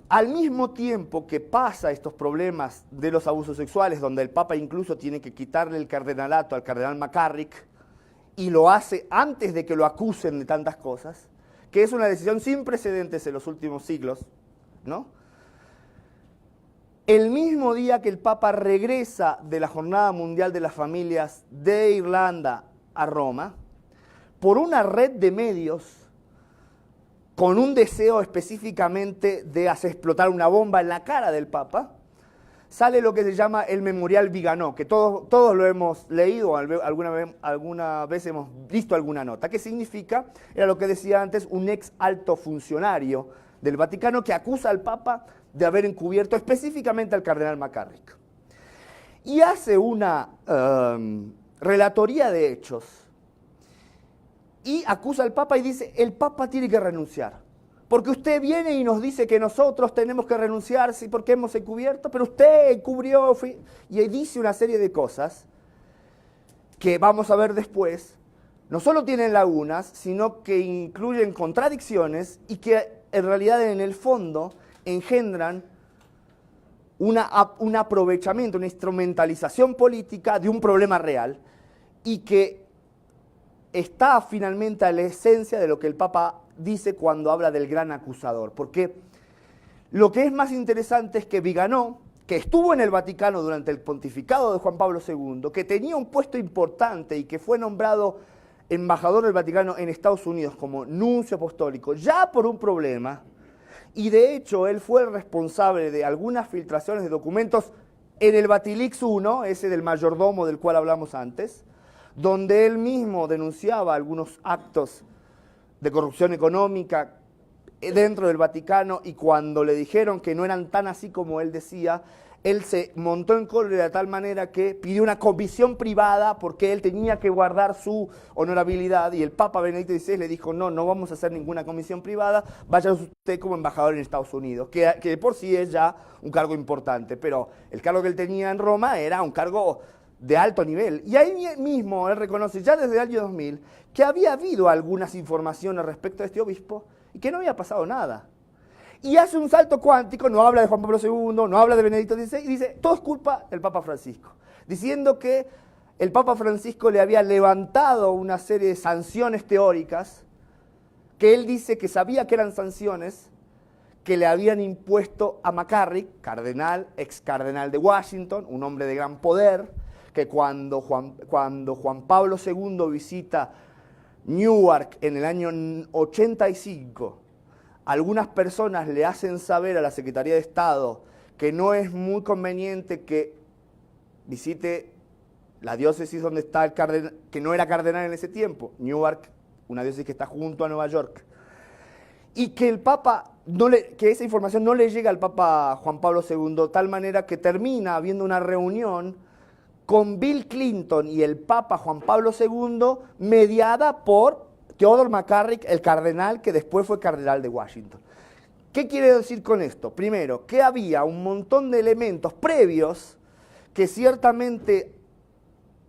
[SPEAKER 2] Al mismo tiempo que pasa estos problemas de los abusos sexuales, donde el Papa incluso tiene que quitarle el cardenalato al cardenal McCarrick, y lo hace antes de que lo acusen de tantas cosas, que es una decisión sin precedentes en los últimos siglos, ¿no? El mismo día que el Papa regresa de la Jornada Mundial de las Familias de Irlanda a Roma, por una red de medios, con un deseo específicamente de hacer explotar una bomba en la cara del Papa, sale lo que se llama el Memorial Viganò, que todos lo hemos leído, alguna vez hemos visto alguna nota. ¿Qué significa? Era lo que decía antes, un ex alto funcionario del Vaticano que acusa al Papa de haber encubierto específicamente al cardenal McCarrick. Y hace una relatoría de hechos y acusa al Papa y dice, el Papa tiene que renunciar. Porque usted viene y nos dice que nosotros tenemos que renunciar, sí, porque hemos encubierto, pero usted encubrió y dice una serie de cosas que vamos a ver después, no solo tienen lagunas, sino que incluyen contradicciones y que en realidad en el fondo engendran un aprovechamiento, una instrumentalización política de un problema real y que está finalmente a la esencia de lo que el Papa dice cuando habla del gran acusador. Porque lo que es más interesante es que Viganò, que estuvo en el Vaticano durante el pontificado de Juan Pablo II, que tenía un puesto importante y que fue nombrado embajador del Vaticano en Estados Unidos como nuncio apostólico, ya por un problema, y de hecho él fue el responsable de algunas filtraciones de documentos en el Batilix I, ese del mayordomo del cual hablamos antes, donde él mismo denunciaba algunos actos de corrupción económica dentro del Vaticano, y cuando le dijeron que no eran tan así como él decía, él se montó en cólera de tal manera que pidió una comisión privada porque él tenía que guardar su honorabilidad, y el Papa Benedicto XVI le dijo, no, no vamos a hacer ninguna comisión privada, vaya usted como embajador en Estados Unidos, que de por sí es ya un cargo importante, pero el cargo que él tenía en Roma era un cargo de alto nivel. Y ahí mismo él reconoce ya desde el año 2000 que había habido algunas informaciones respecto a este obispo y que no había pasado nada. Y hace un salto cuántico, no habla de Juan Pablo II, no habla de Benedicto XVI, y dice, todo es culpa del Papa Francisco, diciendo que el Papa Francisco le había levantado una serie de sanciones teóricas, que él dice que sabía que eran sanciones, que le habían impuesto a McCarrick, cardenal, ex cardenal de Washington, un hombre de gran poder, que cuando Juan Pablo II visita Newark en el año 85, algunas personas le hacen saber a la Secretaría de Estado que no es muy conveniente que visite la diócesis donde está el cardenal, que no era cardenal en ese tiempo, Newark, una diócesis que está junto a Nueva York, y que el Papa que esa información no le llega al Papa Juan Pablo II, tal manera que termina habiendo una reunión con Bill Clinton y el Papa Juan Pablo II, mediada por Theodore McCarrick, el cardenal que después fue cardenal de Washington. ¿Qué quiere decir con esto? Primero, que había un montón de elementos previos que ciertamente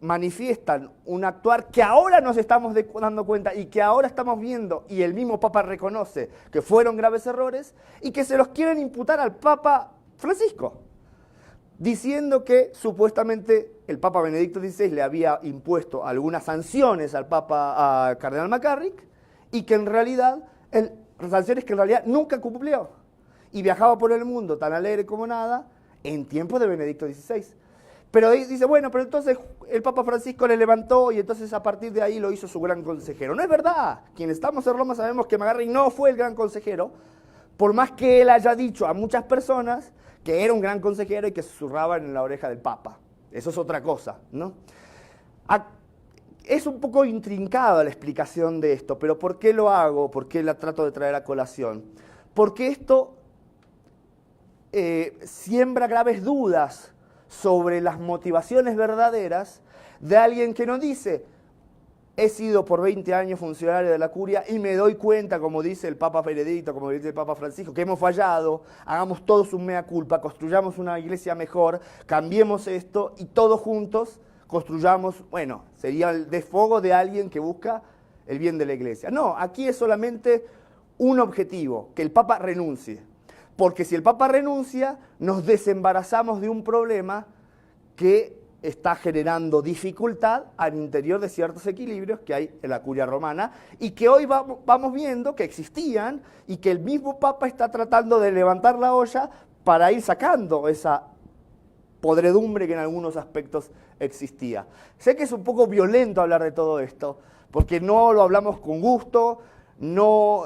[SPEAKER 2] manifiestan un actuar que ahora nos estamos dando cuenta y que ahora estamos viendo, y el mismo Papa reconoce que fueron graves errores, y que se los quieren imputar al Papa Francisco, diciendo que supuestamente el Papa Benedicto XVI le había impuesto algunas sanciones al cardenal McCarrick, y que en realidad, sanciones que en realidad nunca cumplió, y viajaba por el mundo tan alegre como nada en tiempos de Benedicto XVI. Pero dice, bueno, pero entonces el Papa Francisco le levantó y entonces a partir de ahí lo hizo su gran consejero. No es verdad. Quienes estamos en Roma sabemos que McCarrick no fue el gran consejero, por más que él haya dicho a muchas personas que era un gran consejero y que susurraban en la oreja del Papa. Eso es otra cosa, ¿no? Es un poco intrincada la explicación de esto, pero ¿por qué lo hago? ¿Por qué la trato de traer a colación? Porque esto siembra graves dudas sobre las motivaciones verdaderas de alguien que no dice, he sido por 20 años funcionario de la curia y me doy cuenta, como dice el Papa Benedicto, como dice el Papa Francisco, que hemos fallado, hagamos todos un mea culpa, construyamos una iglesia mejor, cambiemos esto y todos juntos construyamos, bueno, sería el desfogo de alguien que busca el bien de la iglesia. No, aquí es solamente un objetivo, que el Papa renuncie. Porque si el Papa renuncia, nos desembarazamos de un problema que está generando dificultad al interior de ciertos equilibrios que hay en la curia romana y que hoy vamos viendo que existían y que el mismo Papa está tratando de levantar la olla para ir sacando esa podredumbre que en algunos aspectos existía. Sé que es un poco violento hablar de todo esto, porque no lo hablamos con gusto, no...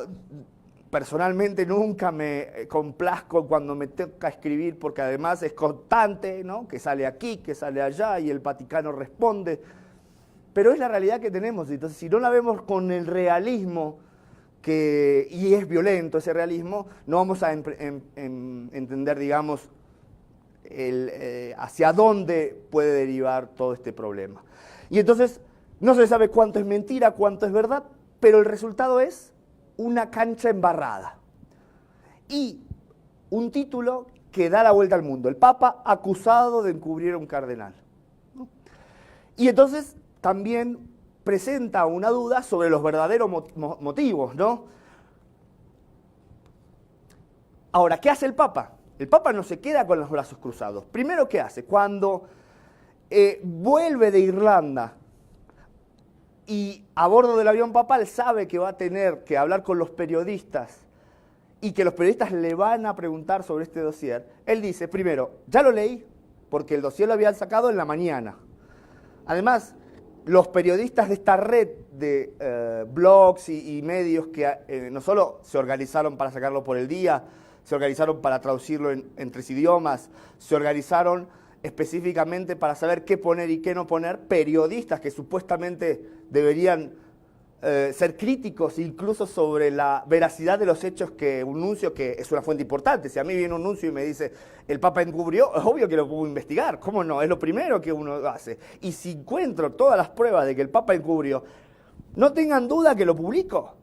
[SPEAKER 2] Personalmente nunca me complazco cuando me toca escribir, porque además es constante, ¿no? Que sale aquí, que sale allá, y el Vaticano responde. Pero es la realidad que tenemos, entonces si no la vemos con el realismo, y es violento ese realismo, no vamos a entender, digamos, hacia dónde puede derivar todo este problema. Y entonces no se sabe cuánto es mentira, cuánto es verdad, pero el resultado es una cancha embarrada y un título que da la vuelta al mundo. El Papa acusado de encubrir a un cardenal, ¿no? Y entonces también presenta una duda sobre los verdaderos motivos, ¿no? Ahora, ¿qué hace el Papa? El Papa no se queda con los brazos cruzados. Primero, ¿qué hace? Cuando vuelve de Irlanda y a bordo del avión papal sabe que va a tener que hablar con los periodistas y que los periodistas le van a preguntar sobre este dossier, él dice, primero, ya lo leí, porque el dossier lo habían sacado en la mañana. Además, los periodistas de esta red de blogs y medios que no solo se organizaron para sacarlo por el día, se organizaron para traducirlo en 3 idiomas, se organizaron específicamente para saber qué poner y qué no poner, periodistas que supuestamente deberían ser críticos incluso sobre la veracidad de los hechos que un nuncio, que es una fuente importante. Si a mí viene un nuncio y me dice, el Papa encubrió, es obvio que lo puedo investigar. ¿Cómo no? Es lo primero que uno hace. Y si encuentro todas las pruebas de que el Papa encubrió, no tengan duda que lo publico.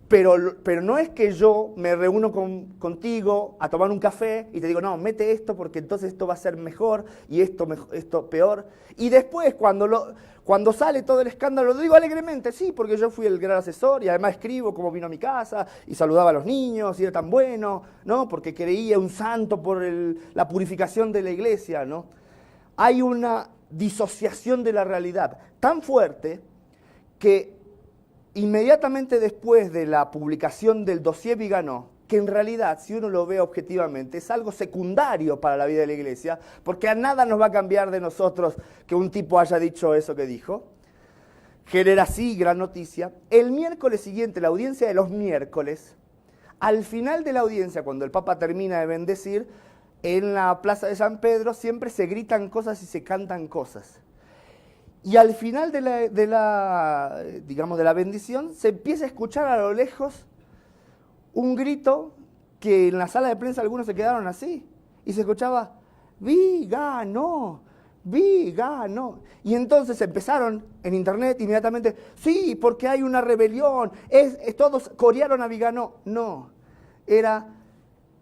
[SPEAKER 2] Pero no es que yo me reúno contigo a tomar un café y te digo, no, mete esto porque entonces esto va a ser mejor y esto peor. Y después, cuando sale todo el escándalo, lo digo alegremente, sí, porque yo fui el gran asesor y además escribo cómo vino a mi casa y saludaba a los niños y era tan bueno, ¿no? Porque creía un santo por la purificación de la iglesia, ¿no? Hay una disociación de la realidad tan fuerte que inmediatamente después de la publicación del dossier Viganò, que en realidad, si uno lo ve objetivamente, es algo secundario para la vida de la iglesia, porque a nada nos va a cambiar de nosotros que un tipo haya dicho eso que dijo, genera así gran noticia. El miércoles siguiente, la audiencia de los miércoles, al final de la audiencia, cuando el Papa termina de bendecir, en la plaza de San Pedro siempre se gritan cosas y se cantan cosas. Y al final de la bendición se empieza a escuchar a lo lejos un grito que en la sala de prensa algunos se quedaron así. Y se escuchaba, Viganò, Viganò. Y entonces empezaron en internet inmediatamente, sí, porque hay una rebelión, todos corearon a Viganò. No, era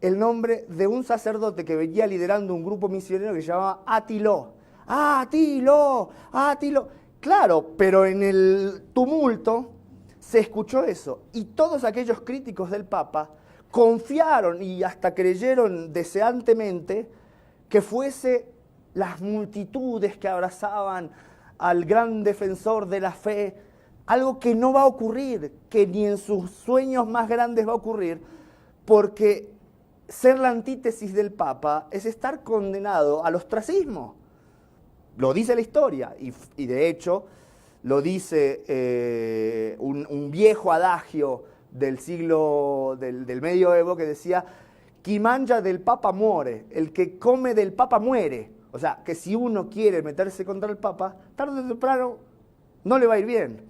[SPEAKER 2] el nombre de un sacerdote que venía liderando un grupo misionero que se llamaba Attilò. ¡Attilò! ¡Attilò! Claro, pero en el tumulto se escuchó eso. Y todos aquellos críticos del Papa confiaron y hasta creyeron deseantemente que fuese las multitudes que abrazaban al gran defensor de la fe. Algo que no va a ocurrir, que ni en sus sueños más grandes va a ocurrir, porque ser la antítesis del Papa es estar condenado al ostracismo. Lo dice la historia, y de hecho lo dice un viejo adagio del siglo del medioevo que decía, chi mangia del Papa muore, el que come del Papa muere. O sea, que si uno quiere meterse contra el Papa, tarde o temprano no le va a ir bien.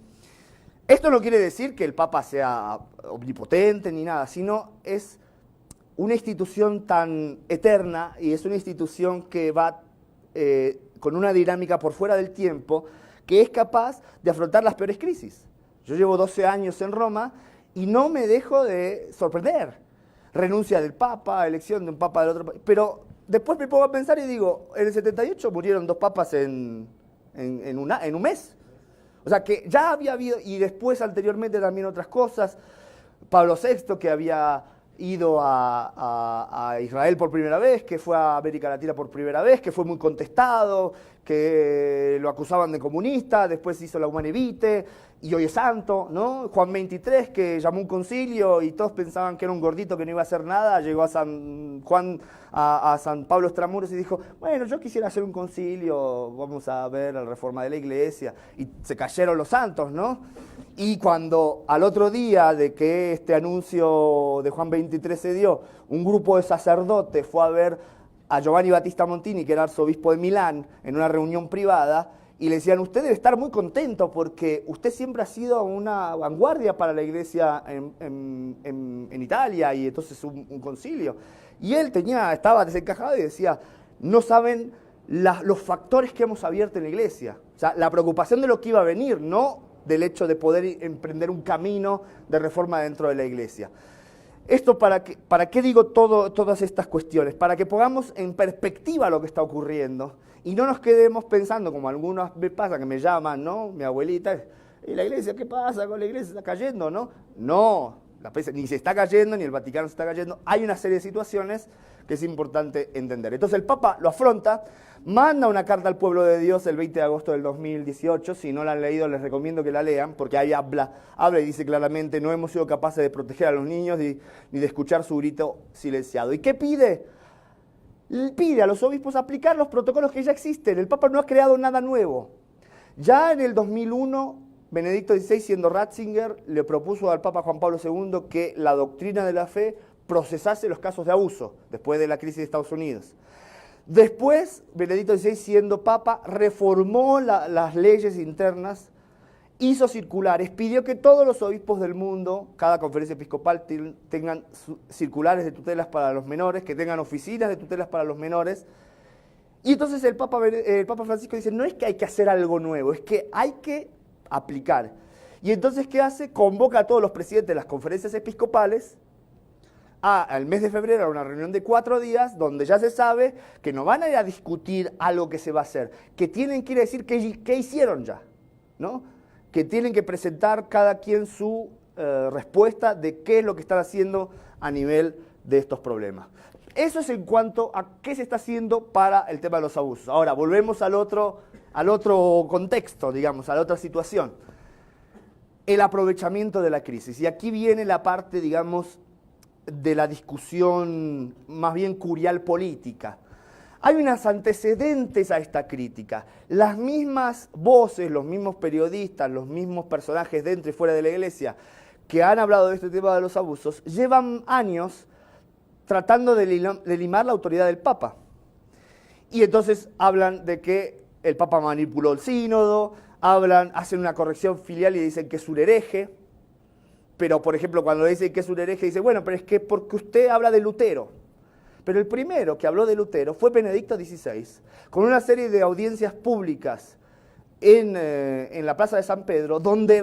[SPEAKER 2] Esto no quiere decir que el Papa sea omnipotente ni nada, sino es una institución tan eterna y es una institución que va con una dinámica por fuera del tiempo que es capaz de afrontar las peores crisis. Yo llevo 12 años en Roma y no me dejo de sorprender. Renuncia del Papa, elección de un Papa del otro país. Pero después me pongo a pensar y digo, en el 78 murieron 2 papas en un mes. O sea que ya había habido, y después anteriormente también otras cosas. Pablo VI, que había ido a Israel por primera vez, que fue a América Latina por primera vez, que fue muy contestado, que lo acusaban de comunista, después hizo la Humane Vitae, y hoy es santo, ¿no? Juan XXIII, que llamó un concilio y todos pensaban que era un gordito que no iba a hacer nada, llegó a San Pablo Extramuros y dijo, bueno, yo quisiera hacer un concilio, vamos a ver la reforma de la iglesia, y se cayeron los santos, ¿no? Y cuando al otro día de que este anuncio de Juan XXIII se dio, un grupo de sacerdotes fue a ver a Giovanni Battista Montini, que era arzobispo de Milán, en una reunión privada, y le decían, usted debe estar muy contento porque usted siempre ha sido una vanguardia para la iglesia en Italia, y entonces un concilio. Y él estaba desencajado y decía, no saben los factores que hemos abierto en la iglesia. O sea, la preocupación de lo que iba a venir, no del hecho de poder emprender un camino de reforma dentro de la iglesia. ¿Esto para qué digo todas estas cuestiones? Para que pongamos en perspectiva lo que está ocurriendo y no nos quedemos pensando, como algunas me pasa, que me llaman, ¿no? Mi abuelita, ¿y la iglesia qué pasa con la iglesia? ¿Está cayendo, no? No, ni se está cayendo, ni el Vaticano se está cayendo. Hay una serie de situaciones que es importante entender. Entonces el Papa lo afronta, manda una carta al pueblo de Dios el 20 de agosto del 2018, si no la han leído les recomiendo que la lean, porque ahí habla y dice claramente, no hemos sido capaces de proteger a los niños ni de escuchar su grito silenciado. ¿Y qué pide? Pide a los obispos aplicar los protocolos que ya existen. El Papa no ha creado nada nuevo. Ya en el 2001, Benedicto XVI, siendo Ratzinger, le propuso al Papa Juan Pablo II que la doctrina de la fe procesase los casos de abuso, después de la crisis de Estados Unidos. Después, Benedicto XVI, siendo Papa, reformó las leyes internas hizo circulares, pidió que todos los obispos del mundo, cada conferencia episcopal, tengan circulares de tutelas para los menores, que tengan oficinas de tutelas para los menores. Y entonces el Papa Francisco dice, no es que hay que hacer algo nuevo, es que hay que aplicar. Y entonces, ¿qué hace? Convoca a todos los presidentes de las conferencias episcopales al mes de febrero a una reunión de 4 días, donde ya se sabe que no van a ir a discutir algo que se va a hacer, que tienen que ir a decir qué hicieron ya, ¿no? Que tienen que presentar cada quien su respuesta de qué es lo que están haciendo a nivel de estos problemas. Eso es en cuanto a qué se está haciendo para el tema de los abusos. Ahora, volvemos al otro contexto, digamos, a la otra situación. El aprovechamiento de la crisis. Y aquí viene la parte, digamos, de la discusión más bien curial política. Hay unos antecedentes a esta crítica. Las mismas voces, los mismos periodistas, los mismos personajes dentro y fuera de la Iglesia que han hablado de este tema de los abusos, llevan años tratando de limar la autoridad del Papa. Y entonces hablan de que el Papa manipuló el sínodo, hacen una corrección filial y dicen que es un hereje. Pero, por ejemplo, cuando dicen que es un hereje, dice, bueno, pero es que porque usted habla de Lutero. Pero el primero que habló de Lutero fue Benedicto XVI, con una serie de audiencias públicas en la Plaza de San Pedro, donde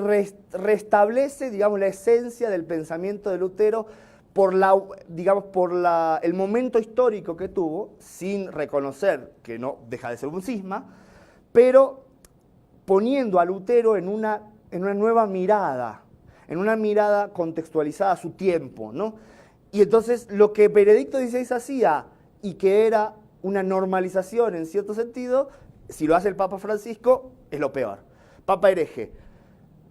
[SPEAKER 2] restablece, digamos, la esencia del pensamiento de Lutero por el momento histórico que tuvo, sin reconocer que no deja de ser un cisma, pero poniendo a Lutero en una nueva mirada, en una mirada contextualizada a su tiempo, ¿no? Y entonces lo que Benedicto XVI hacía, y que era una normalización en cierto sentido, si lo hace el Papa Francisco, es lo peor. Papa hereje,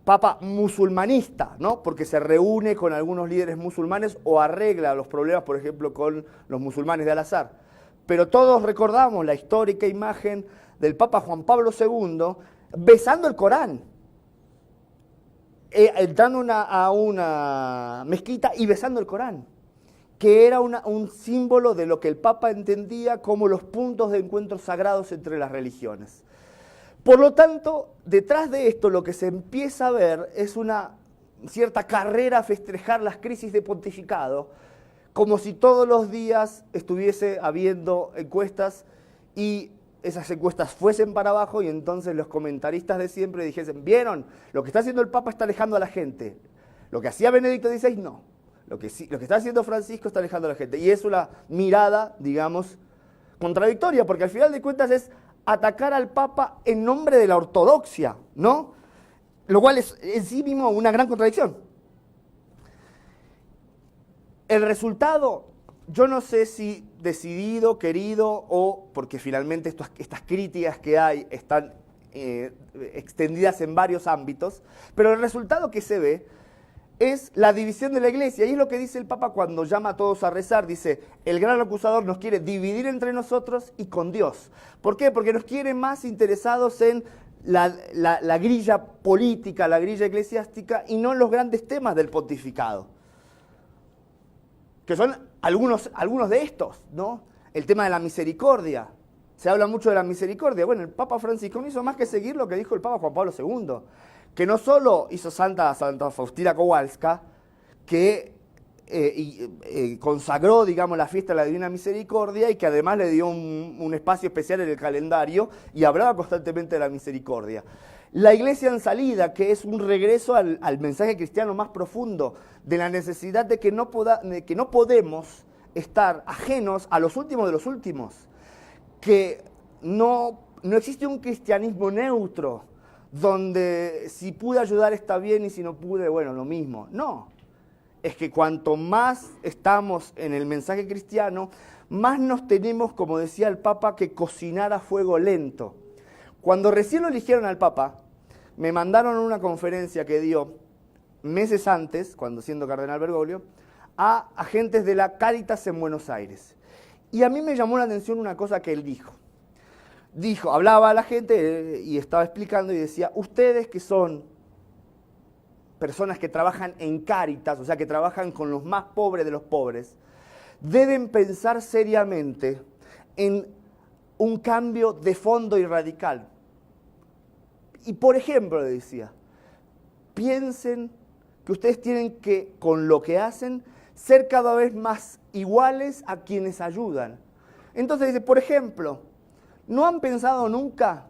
[SPEAKER 2] Papa musulmanista, ¿no? Porque se reúne con algunos líderes musulmanes o arregla los problemas, por ejemplo, con los musulmanes de Al-Azhar. Pero todos recordamos la histórica imagen del Papa Juan Pablo II besando el Corán. Entrando a una mezquita y besando el Corán, que era un símbolo de lo que el Papa entendía como los puntos de encuentro sagrados entre las religiones. Por lo tanto, detrás de esto lo que se empieza a ver es una cierta carrera a festejar las crisis de pontificado, como si todos los días estuviese habiendo encuestas y esas encuestas fuesen para abajo y entonces los comentaristas de siempre dijesen, ¿vieron? Lo que está haciendo el Papa está alejando a la gente. Lo que hacía Benedicto XVI, no. Lo que está haciendo Francisco está alejando a la gente. Y es una mirada, digamos, contradictoria, porque al final de cuentas es atacar al Papa en nombre de la ortodoxia, ¿no? Lo cual es en sí mismo una gran contradicción. El resultado, yo no sé si decidido, querido, o porque finalmente estas críticas que hay están extendidas en varios ámbitos, pero el resultado que se ve es la división de la Iglesia, y es lo que dice el Papa cuando llama a todos a rezar. Dice, el gran acusador nos quiere dividir entre nosotros y con Dios. ¿Por qué? Porque nos quiere más interesados en la grilla política, la grilla eclesiástica, y no en los grandes temas del pontificado, que son algunos de estos, ¿no? El tema de la misericordia. Se habla mucho de la misericordia. Bueno, el Papa Francisco no hizo más que seguir lo que dijo el Papa Juan Pablo II, que no solo hizo Santa Faustina Kowalska, que consagró, digamos, la fiesta de la Divina Misericordia y que además le dio un espacio especial en el calendario y hablaba constantemente de la misericordia. La Iglesia en salida, que es un regreso al mensaje cristiano más profundo, de la necesidad de que no podemos estar ajenos a los últimos de los últimos, que no existe un cristianismo neutro, donde si pude ayudar está bien y si no pude, bueno, lo mismo. No, es que cuanto más estamos en el mensaje cristiano, más nos tenemos, como decía el Papa, que cocinar a fuego lento. Cuando recién lo eligieron al Papa, me mandaron a una conferencia que dio meses antes, cuando siendo cardenal Bergoglio, a agentes de la Cáritas en Buenos Aires. Y a mí me llamó la atención una cosa que él dijo. Hablaba a la gente y estaba explicando y decía, ustedes que son personas que trabajan en Cáritas, o sea, que trabajan con los más pobres de los pobres, deben pensar seriamente en un cambio de fondo y radical. Y por ejemplo, le decía, piensen que ustedes tienen que, con lo que hacen, ser cada vez más iguales a quienes ayudan. Entonces dice, por ejemplo, ¿no han pensado nunca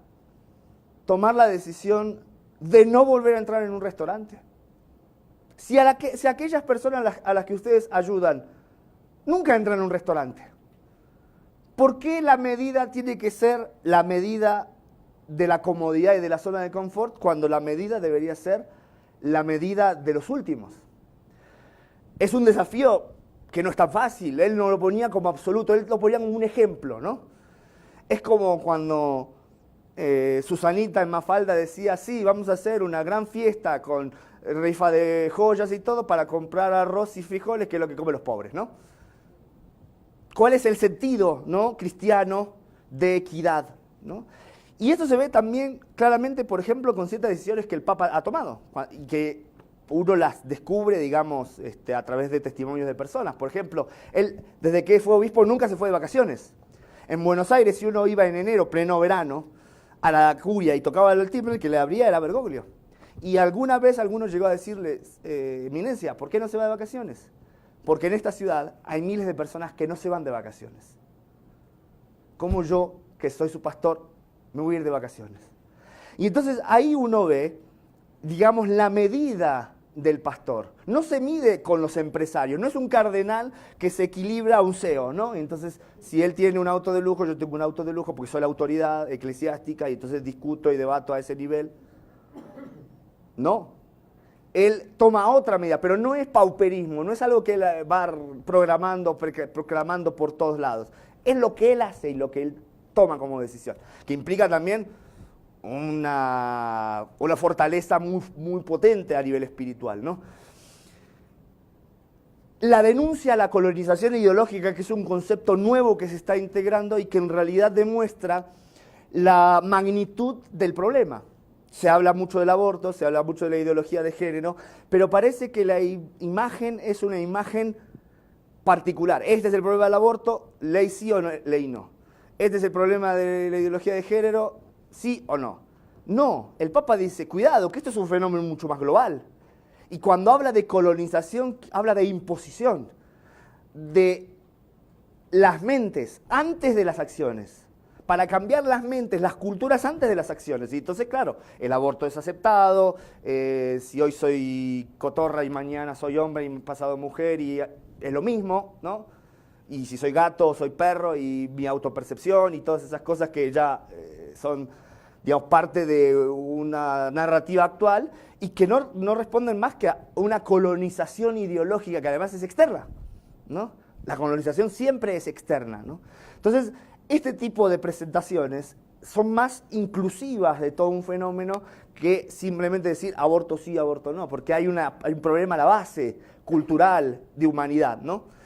[SPEAKER 2] tomar la decisión de no volver a entrar en un restaurante? Si aquellas personas a las que ustedes ayudan nunca entran en un restaurante, ¿por qué la medida tiene que ser la medida de la comodidad y de la zona de confort cuando la medida debería ser la medida de los últimos? Es un desafío que no es tan fácil, él no lo ponía como absoluto, él lo ponía como un ejemplo, ¿no? Es como cuando Susanita en Mafalda decía, sí, vamos a hacer una gran fiesta con rifa de joyas y todo para comprar arroz y frijoles, que es lo que comen los pobres, ¿no? ¿Cuál es el sentido, ¿no?, cristiano de equidad, ¿no? Y esto se ve también claramente, por ejemplo, con ciertas decisiones que el Papa ha tomado, y que uno las descubre, digamos, a través de testimonios de personas. Por ejemplo, él, desde que fue obispo, nunca se fue de vacaciones. En Buenos Aires, si uno iba en enero, pleno verano, a la curia y tocaba el timbre, el que le abría era Bergoglio. Y alguna vez alguno llegó a decirle, Eminencia, ¿por qué no se va de vacaciones? Porque en esta ciudad hay miles de personas que no se van de vacaciones. ¿Cómo yo, que soy su pastor, me voy a ir de vacaciones? Y entonces ahí uno ve, digamos, la medida del pastor. No se mide con los empresarios, no es un cardenal que se equilibra a un CEO, ¿no? Entonces, si él tiene un auto de lujo, yo tengo un auto de lujo porque soy la autoridad eclesiástica y entonces discuto y debato a ese nivel. No. Él toma otra medida, pero no es pauperismo, no es algo que él va proclamando por todos lados. Es lo que él hace y lo que él toma como decisión, que implica también una fortaleza muy, muy potente a nivel espiritual, ¿no? La denuncia a la colonización ideológica, que es un concepto nuevo que se está integrando y que en realidad demuestra la magnitud del problema. Se habla mucho del aborto, se habla mucho de la ideología de género, pero parece que la imagen es una imagen particular. Este es el problema del aborto, ley sí o no, ley no. Este es el problema de la ideología de género, sí o no. No, el Papa dice, cuidado, que esto es un fenómeno mucho más global. Y cuando habla de colonización, habla de imposición, de las mentes antes de las acciones, para cambiar las mentes, las culturas antes de las acciones. Y entonces, claro, el aborto es aceptado, si hoy soy cotorra y mañana soy hombre y pasado mujer, y es lo mismo, ¿no? Y si soy gato, soy perro, y mi autopercepción y todas esas cosas que ya son, digamos, parte de una narrativa actual y que no responden más que a una colonización ideológica que además es externa, ¿no? La colonización siempre es externa, ¿no? Entonces, este tipo de presentaciones son más inclusivas de todo un fenómeno que simplemente decir aborto sí, aborto no, porque hay un problema a la base cultural de humanidad, ¿no?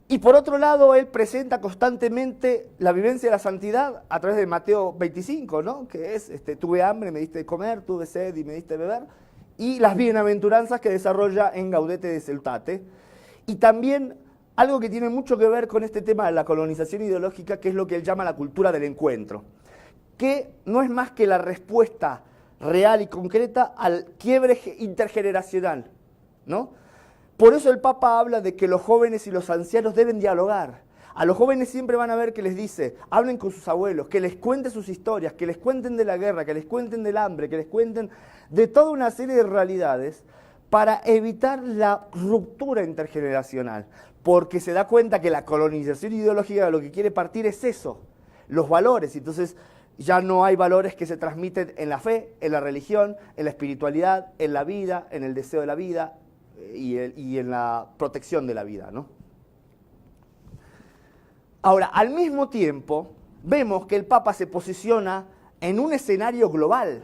[SPEAKER 2] Y por otro lado, él presenta constantemente la vivencia de la santidad a través de Mateo 25, ¿no? Que es, tuve hambre, me diste de comer, tuve sed y me diste de beber, y las bienaventuranzas que desarrolla en Gaudete de Celtate. Y también algo que tiene mucho que ver con este tema de la colonización ideológica, que es lo que él llama la cultura del encuentro, que no es más que la respuesta real y concreta al quiebre intergeneracional, ¿no? Por eso el Papa habla de que los jóvenes y los ancianos deben dialogar. A los jóvenes siempre van a ver que les dice, hablen con sus abuelos, que les cuenten sus historias, que les cuenten de la guerra, que les cuenten del hambre, que les cuenten de toda una serie de realidades para evitar la ruptura intergeneracional. Porque se da cuenta que la colonización ideológica lo que quiere partir es eso, los valores. Entonces ya no hay valores que se transmiten en la fe, en la religión, en la espiritualidad, en la vida, en el deseo de la vida y en la protección de la vida, ¿no? Ahora, al mismo tiempo, vemos que el Papa se posiciona en un escenario global,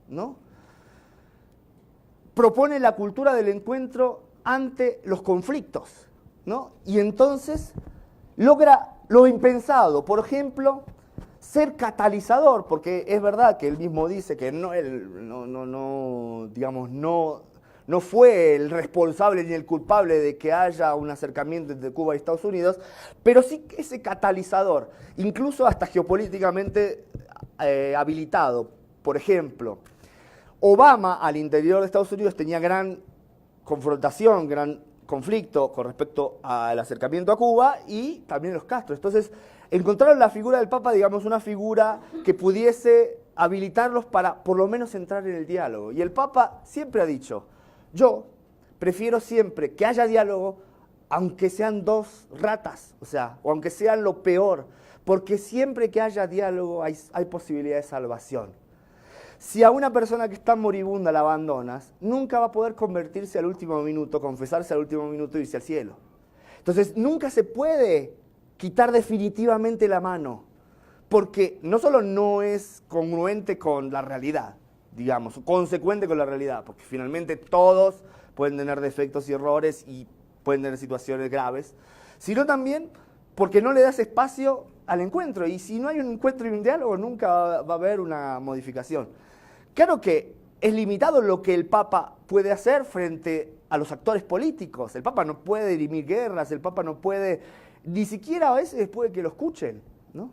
[SPEAKER 2] ¿no? Propone la cultura del encuentro ante los conflictos, ¿no? Y entonces logra lo impensado, por ejemplo, ser catalizador, porque es verdad que él mismo dice que no fue el responsable ni el culpable de que haya un acercamiento entre Cuba y Estados Unidos, pero sí ese catalizador, incluso hasta geopolíticamente habilitado. Por ejemplo, Obama al interior de Estados Unidos tenía gran confrontación, gran conflicto con respecto al acercamiento a Cuba y también los Castro. Entonces, encontraron la figura del Papa, digamos, una figura que pudiese habilitarlos para por lo menos entrar en el diálogo. Y el Papa siempre ha dicho, yo prefiero siempre que haya diálogo, aunque sean dos ratas, o aunque sean lo peor, porque siempre que haya diálogo hay posibilidad de salvación. Si a una persona que está moribunda la abandonas, nunca va a poder convertirse al último minuto, confesarse al último minuto y irse al cielo. Entonces, nunca se puede quitar definitivamente la mano, porque no solo no es congruente con la realidad, digamos, consecuente con la realidad, porque finalmente todos pueden tener defectos y errores y pueden tener situaciones graves, sino también porque no le das espacio al encuentro, y si no hay un encuentro y un diálogo, nunca va a haber una modificación. Claro que es limitado lo que el Papa puede hacer frente a los actores políticos. El Papa no puede dirimir guerras, el Papa no puede, ni siquiera a veces puede que lo escuchen, ¿no?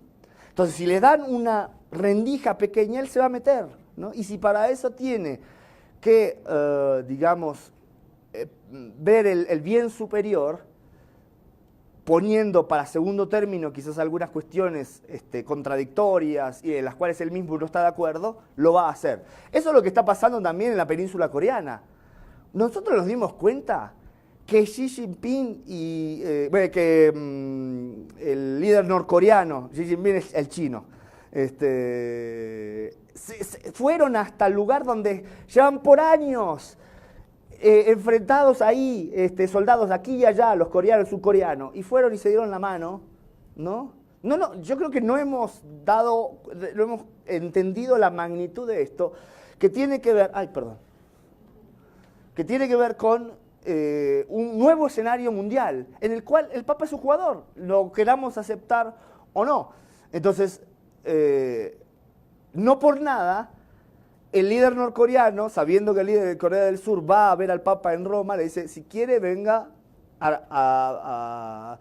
[SPEAKER 2] Entonces, si le dan una rendija pequeña, él se va a meter, ¿no? Y si para eso tiene que, ver el bien superior, poniendo para segundo término quizás algunas cuestiones contradictorias y en las cuales él mismo no está de acuerdo, lo va a hacer. Eso es lo que está pasando también en la península coreana. Nosotros nos dimos cuenta que Xi Jinping y el líder norcoreano, Xi Jinping es el chino, fueron hasta el lugar donde llevan por años enfrentados ahí, soldados de aquí y allá, los coreanos, surcoreanos, y fueron y se dieron la mano, ¿no? No, yo creo que no hemos entendido la magnitud de esto, que tiene que ver, que tiene que ver con un nuevo escenario mundial, en el cual el Papa es un jugador, lo queramos aceptar o no. Entonces, no por nada, el líder norcoreano, sabiendo que el líder de Corea del Sur va a ver al Papa en Roma, le dice, si quiere venga a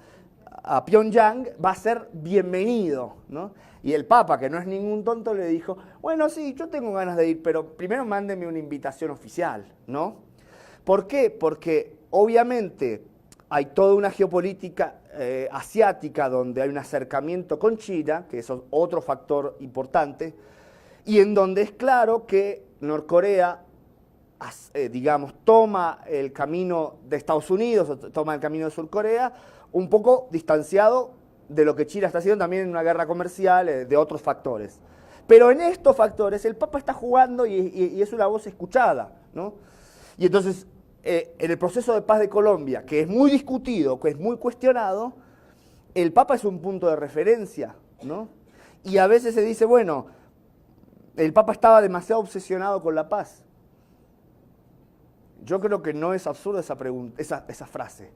[SPEAKER 2] Pyongyang, va a ser bienvenido, ¿no? Y el Papa, que no es ningún tonto, le dijo, bueno, sí, yo tengo ganas de ir, pero primero mándeme una invitación oficial, ¿no? ¿Por qué? Porque obviamente hay toda una geopolítica asiática donde hay un acercamiento con China, que eso es otro factor importante, y en donde es claro que Norcorea, toma el camino de Estados Unidos, toma el camino de Surcorea, un poco distanciado de lo que China está haciendo también en una guerra comercial, de otros factores. Pero en estos factores el Papa está jugando y es una voz escuchada, ¿no? Y entonces, en el proceso de paz de Colombia, que es muy discutido, que es muy cuestionado, el Papa es un punto de referencia, ¿no? Y a veces se dice, bueno, el Papa estaba demasiado obsesionado con la paz. Yo creo que no es absurda esa frase,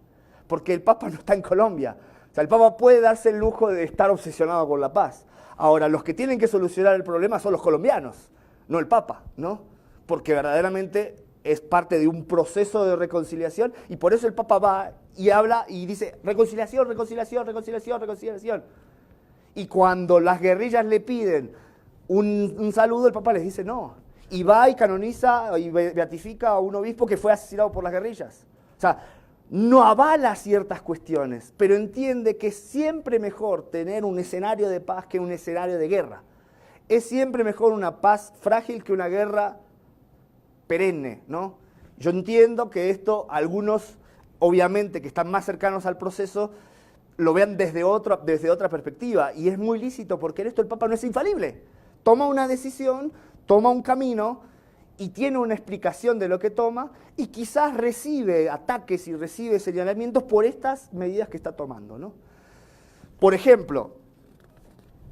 [SPEAKER 2] porque el Papa no está en Colombia. O sea, el Papa puede darse el lujo de estar obsesionado con la paz. Ahora, los que tienen que solucionar el problema son los colombianos, no el Papa, ¿no? Porque verdaderamente es parte de un proceso de reconciliación y por eso el Papa va y habla y dice reconciliación, reconciliación, reconciliación, reconciliación. Y cuando las guerrillas le piden un saludo, el Papa les dice no. Y va y canoniza y beatifica a un obispo que fue asesinado por las guerrillas. O sea, no avala ciertas cuestiones, pero entiende que es siempre mejor tener un escenario de paz que un escenario de guerra. Es siempre mejor una paz frágil que una guerra perenne, ¿no? Yo entiendo que esto, algunos, obviamente, que están más cercanos al proceso, lo vean desde otra perspectiva, y es muy lícito, porque en esto el Papa no es infalible. Toma una decisión, toma un camino, y tiene una explicación de lo que toma, y quizás recibe ataques y recibe señalamientos por estas medidas que está tomando, ¿no? Por ejemplo,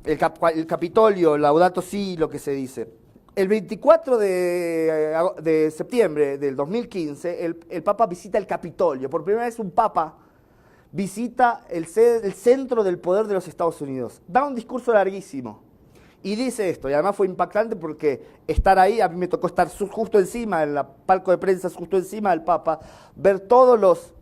[SPEAKER 2] el Capitolio, Laudato Si, lo que se dice. El 24 de septiembre del 2015, el Papa visita el Capitolio. Por primera vez un Papa visita el centro del poder de los Estados Unidos. Da un discurso larguísimo y dice esto, y además fue impactante porque estar ahí, a mí me tocó estar justo encima, en el palco de prensa, justo encima del Papa, ver todos los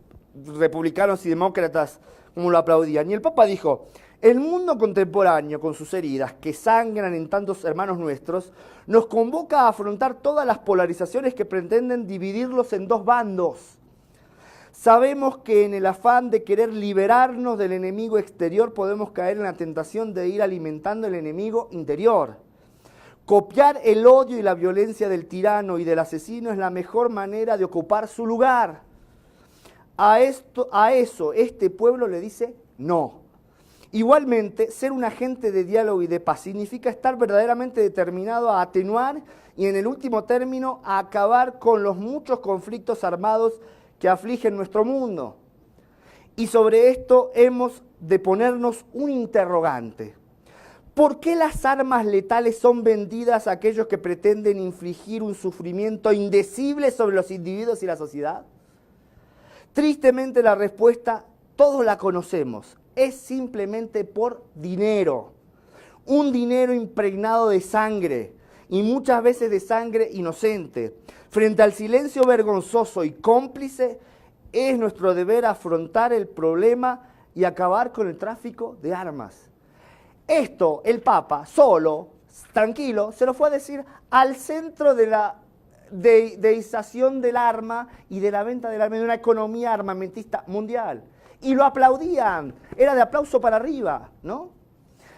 [SPEAKER 2] republicanos y demócratas como lo aplaudían. Y el Papa dijo, El mundo contemporáneo, con sus heridas que sangran en tantos hermanos nuestros, nos convoca a afrontar todas las polarizaciones que pretenden dividirlos en dos bandos. Sabemos que en el afán de querer liberarnos del enemigo exterior podemos caer en la tentación de ir alimentando el enemigo interior. Copiar el odio y la violencia del tirano y del asesino es la mejor manera de ocupar su lugar. A eso este pueblo le dice no. Igualmente, ser un agente de diálogo y de paz significa estar verdaderamente determinado a atenuar y en el último término a acabar con los muchos conflictos armados que afligen nuestro mundo. Y sobre esto hemos de ponernos un interrogante. ¿Por qué las armas letales son vendidas a aquellos que pretenden infligir un sufrimiento indecible sobre los individuos y la sociedad? Tristemente la respuesta todos la conocemos. Es simplemente por dinero. Un dinero impregnado de sangre y muchas veces de sangre inocente. Frente al silencio vergonzoso y cómplice, es nuestro deber afrontar el problema y acabar con el tráfico de armas. Esto el Papa, solo, tranquilo, se lo fue a decir al centro de la deización del arma y de la venta del arma de una economía armamentista mundial. Y lo aplaudían, era de aplauso para arriba, ¿no?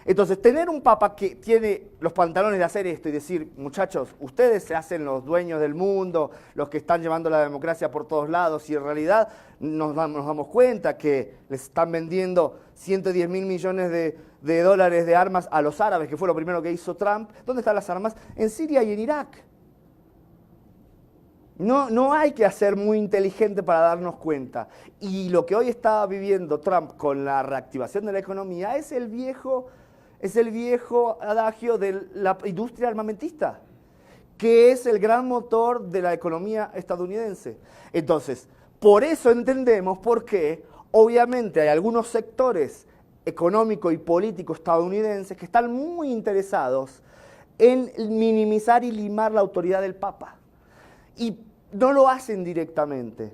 [SPEAKER 2] Entonces, tener un papa que tiene los pantalones de hacer esto y decir, muchachos, ustedes se hacen los dueños del mundo, los que están llevando la democracia por todos lados, y en realidad nos damos cuenta que les están vendiendo 110 mil millones de dólares de armas a los árabes, que fue lo primero que hizo Trump. ¿Dónde están las armas? En Siria y en Irak. No hay que ser muy inteligente para darnos cuenta. Y lo que hoy está viviendo Trump con la reactivación de la economía es el viejo adagio de la industria armamentista, que es el gran motor de la economía estadounidense. Entonces, por eso entendemos por qué, obviamente, hay algunos sectores económicos y políticos estadounidenses que están muy interesados en minimizar y limar la autoridad del Papa. Y no lo hacen directamente,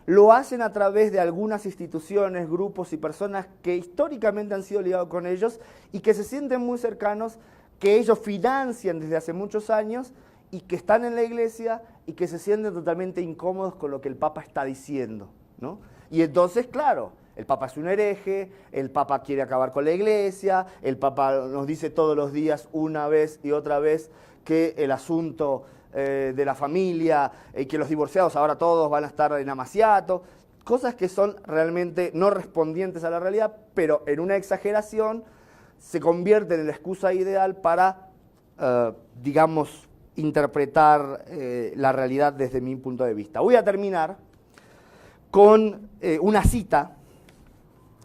[SPEAKER 2] lo hacen a través de algunas instituciones, grupos y personas que históricamente han sido ligados con ellos y que se sienten muy cercanos, que ellos financian desde hace muchos años y que están en la iglesia y que se sienten totalmente incómodos con lo que el Papa está diciendo, ¿no? Y entonces, claro, el Papa es un hereje, el Papa quiere acabar con la iglesia, el Papa nos dice todos los días una vez y otra vez que el asunto de la familia, que los divorciados ahora todos van a estar en amaciato, cosas que son realmente no respondientes a la realidad, pero en una exageración se convierten en la excusa ideal para, digamos, interpretar la realidad desde mi punto de vista. Voy a terminar con una cita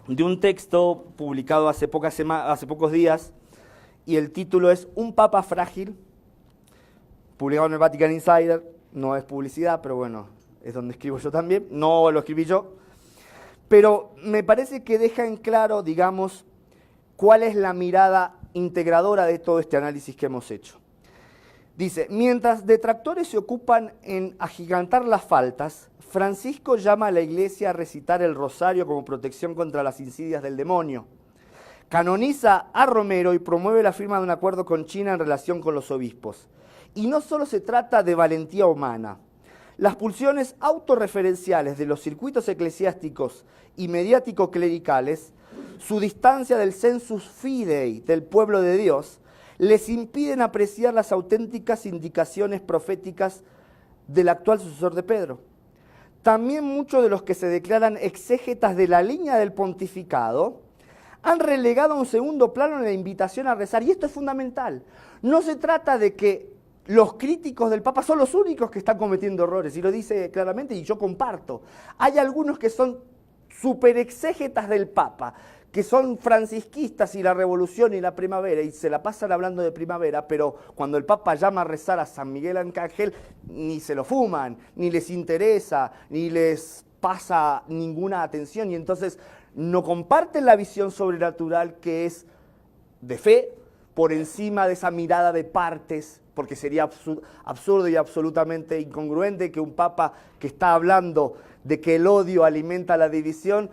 [SPEAKER 2] de un texto publicado hace pocos días, y el título es Un Papa Frágil, publicado en el Vatican Insider. No es publicidad, pero bueno, es donde escribo yo también, no lo escribí yo, pero me parece que deja en claro, digamos, cuál es la mirada integradora de todo este análisis que hemos hecho. Dice, mientras detractores se ocupan en agigantar las faltas, Francisco llama a la iglesia a recitar el rosario como protección contra las insidias del demonio. Canoniza a Romero y promueve la firma de un acuerdo con China en relación con los obispos. Y no solo se trata de valentía humana. Las pulsiones autorreferenciales de los circuitos eclesiásticos y mediático-clericales, su distancia del sensus fidei del pueblo de Dios, les impiden apreciar las auténticas indicaciones proféticas del actual sucesor de Pedro. También muchos de los que se declaran exégetas de la línea del pontificado han relegado a un segundo plano la invitación a rezar. Y esto es fundamental. No se trata de que los críticos del Papa son los únicos que están cometiendo errores, y lo dice claramente y yo comparto. Hay algunos que son super exégetas del Papa, que son francisquistas y la revolución y la primavera, y se la pasan hablando de primavera, pero cuando el Papa llama a rezar a San Miguel Arcángel, ni se lo fuman, ni les interesa, ni les pasa ninguna atención, y entonces no comparten la visión sobrenatural que es de fe, por encima de esa mirada de partes, porque sería absurdo y absolutamente incongruente que un papa que está hablando de que el odio alimenta la división,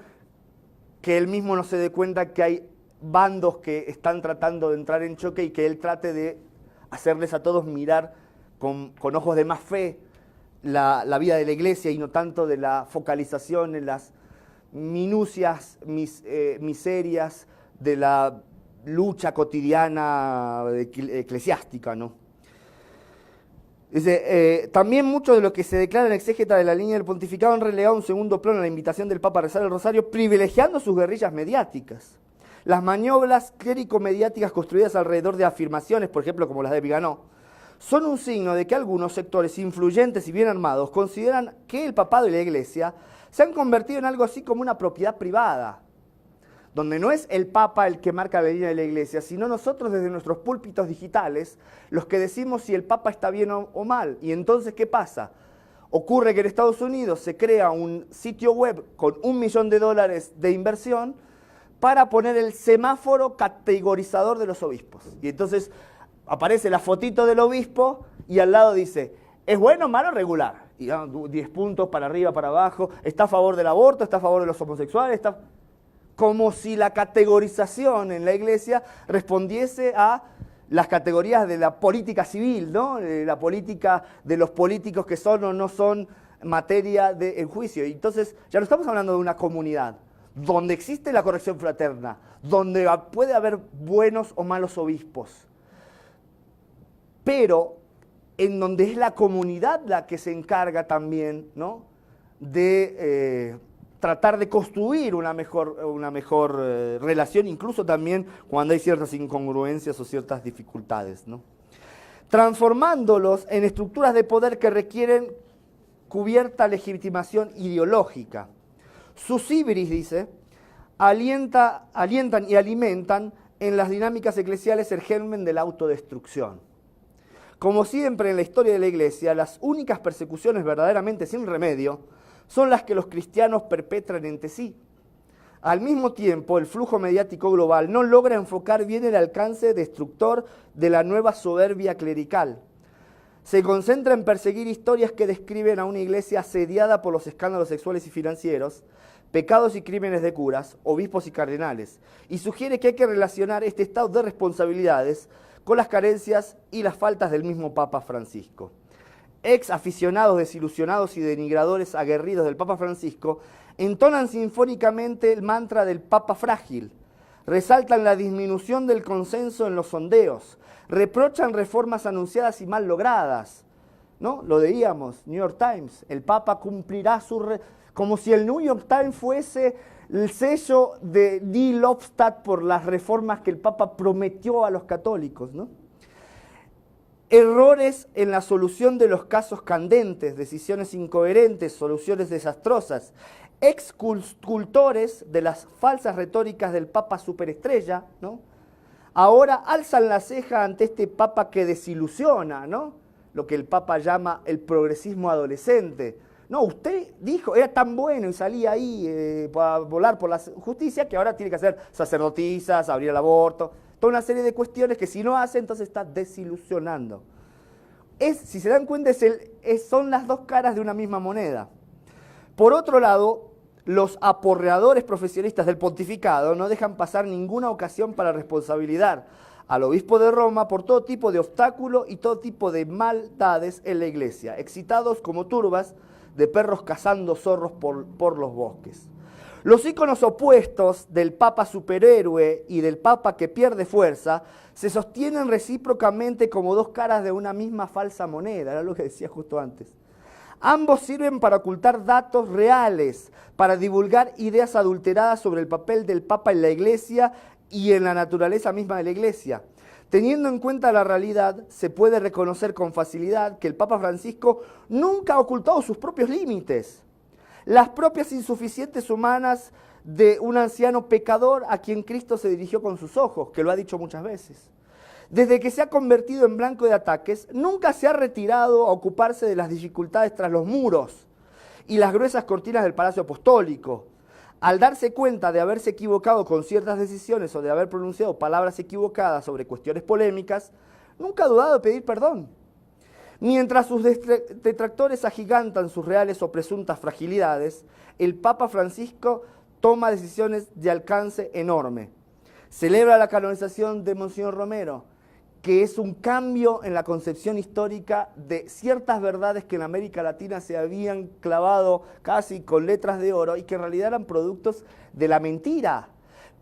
[SPEAKER 2] que él mismo no se dé cuenta que hay bandos que están tratando de entrar en choque y que él trate de hacerles a todos mirar con ojos de más fe la vida de la Iglesia y no tanto de la focalización en las minucias, miserias de la lucha cotidiana eclesiástica, ¿no? Dice, también mucho de lo que se declara en exégeta de la línea del pontificado han relegado a un segundo plano la invitación del Papa a rezar el rosario, privilegiando sus guerrillas mediáticas. Las maniobras clérico-mediáticas construidas alrededor de afirmaciones, por ejemplo, como las de Viganó, son un signo de que algunos sectores influyentes y bien armados consideran que el papado y la Iglesia se han convertido en algo así como una propiedad privada, donde no es el Papa el que marca la línea de la Iglesia, sino nosotros desde nuestros púlpitos digitales, los que decimos si el Papa está bien o mal. Y entonces, ¿qué pasa? Ocurre que en Estados Unidos se crea un sitio web con $1 millón de inversión para poner el semáforo categorizador de los obispos. Y entonces aparece la fotito del obispo y al lado dice, ¿es bueno, malo, regular? Y 10 puntos para arriba, para abajo, está a favor del aborto, está a favor de los homosexuales, está... Como si la categorización en la Iglesia respondiese a las categorías de la política civil, ¿no? La política de los políticos que son o no son materia de juicio. Y entonces ya no estamos hablando de una comunidad donde existe la corrección fraterna, donde puede haber buenos o malos obispos, pero en donde es la comunidad la que se encarga también, ¿no?, de tratar de construir una mejor relación, incluso también cuando hay ciertas incongruencias o ciertas dificultades, ¿no? Transformándolos en estructuras de poder que requieren cubierta legitimación ideológica. Sus ibris, dice, alientan y alimentan en las dinámicas eclesiales el germen de la autodestrucción. Como siempre en la historia de la Iglesia, las únicas persecuciones verdaderamente sin remedio son las que los cristianos perpetran entre sí. Al mismo tiempo, el flujo mediático global no logra enfocar bien el alcance destructor de la nueva soberbia clerical. Se concentra en perseguir historias que describen a una iglesia asediada por los escándalos sexuales y financieros, pecados y crímenes de curas, obispos y cardenales, y sugiere que hay que relacionar este estado de responsabilidades con las carencias y las faltas del mismo Papa Francisco. Ex aficionados desilusionados y denigradores aguerridos del Papa Francisco entonan sinfónicamente el mantra del Papa frágil, resaltan la disminución del consenso en los sondeos, reprochan reformas anunciadas y mal logradas, ¿no? Lo leíamos, New York Times, el Papa cumplirá como si el New York Times fuese el sello de Die Lobstadt por las reformas que el Papa prometió a los católicos, ¿no? Errores en la solución de los casos candentes, decisiones incoherentes, soluciones desastrosas, excultores de las falsas retóricas del Papa superestrella, ¿no? Ahora alzan la ceja ante este Papa que desilusiona, ¿no? Lo que el Papa llama el progresismo adolescente. No, usted dijo, era tan bueno y salía ahí para volar por la justicia que ahora tiene que hacer sacerdotisas, abrir el aborto, toda una serie de cuestiones que si no hace, entonces está desilusionando. Si se dan cuenta, son las dos caras de una misma moneda. Por otro lado, los aporreadores profesionistas del pontificado no dejan pasar ninguna ocasión para responsabilizar al obispo de Roma por todo tipo de obstáculo y todo tipo de maldades en la iglesia, excitados como turbas de perros cazando zorros por los bosques. Los íconos opuestos del Papa superhéroe y del Papa que pierde fuerza se sostienen recíprocamente como dos caras de una misma falsa moneda, era lo que decía justo antes. Ambos sirven para ocultar datos reales, para divulgar ideas adulteradas sobre el papel del Papa en la Iglesia y en la naturaleza misma de la Iglesia. Teniendo en cuenta la realidad, se puede reconocer con facilidad que el Papa Francisco nunca ha ocultado sus propios límites, las propias insuficiencias humanas de un anciano pecador a quien Cristo se dirigió con sus ojos, que lo ha dicho muchas veces. Desde que se ha convertido en blanco de ataques, nunca se ha retirado a ocuparse de las dificultades tras los muros y las gruesas cortinas del Palacio Apostólico. Al darse cuenta de haberse equivocado con ciertas decisiones o de haber pronunciado palabras equivocadas sobre cuestiones polémicas, nunca ha dudado de pedir perdón. Mientras sus detractores agigantan sus reales o presuntas fragilidades, el Papa Francisco toma decisiones de alcance enorme. celebra la canonización de Monseñor Romero, que es un cambio en la concepción histórica de ciertas verdades que en América Latina se habían clavado casi con letras de oro y que en realidad eran productos de la mentira.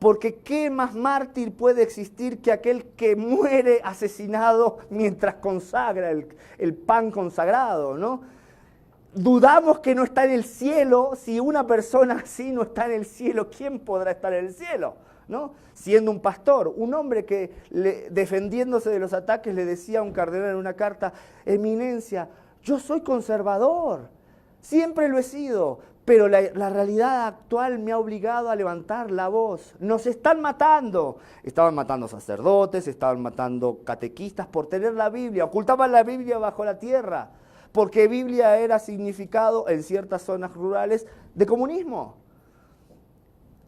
[SPEAKER 2] Porque ¿qué más mártir puede existir que aquel que muere asesinado mientras consagra el pan consagrado, ¿no? Dudamos que no está en el cielo. Si una persona así no está en el cielo, ¿quién podrá estar en el cielo? ¿No? Siendo un pastor, un hombre que defendiéndose de los ataques le decía a un cardenal en una carta: Eminencia, yo soy conservador, siempre lo he sido, pero la realidad actual me ha obligado a levantar la voz. Nos están matando. Estaban matando sacerdotes, estaban matando catequistas por tener la Biblia, ocultaban la Biblia bajo la tierra, porque Biblia era significado en ciertas zonas rurales de comunismo.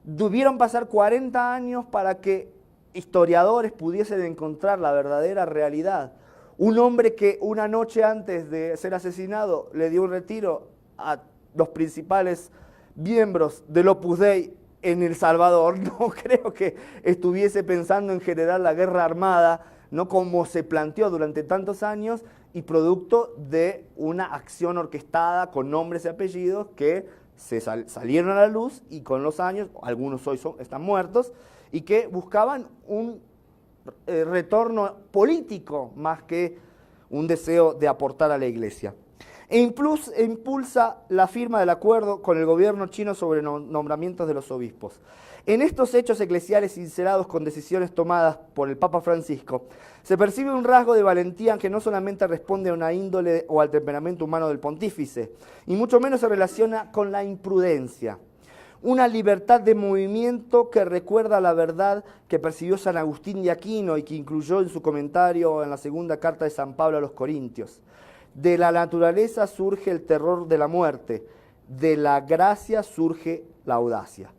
[SPEAKER 2] Debieron pasar 40 años para que historiadores pudiesen encontrar la verdadera realidad. Un hombre que una noche antes de ser asesinado le dio un retiro a los principales miembros del Opus Dei en El Salvador, no creo que estuviese pensando en generar la guerra armada, no como se planteó durante tantos años, y producto de una acción orquestada con nombres y apellidos que salieron a la luz y con los años, algunos hoy están muertos, y que buscaban un retorno político más que un deseo de aportar a la Iglesia. E impulsa la firma del acuerdo con el gobierno chino sobre nombramientos de los obispos. En estos hechos eclesiales sincerados con decisiones tomadas por el Papa Francisco, se percibe un rasgo de valentía que no solamente responde a una índole o al temperamento humano del pontífice, y mucho menos se relaciona con la imprudencia. Una libertad de movimiento que recuerda la verdad que percibió San Agustín de Aquino y que incluyó en su comentario en la segunda carta de San Pablo a los Corintios. De la naturaleza surge el terror de la muerte, de la gracia surge la audacia.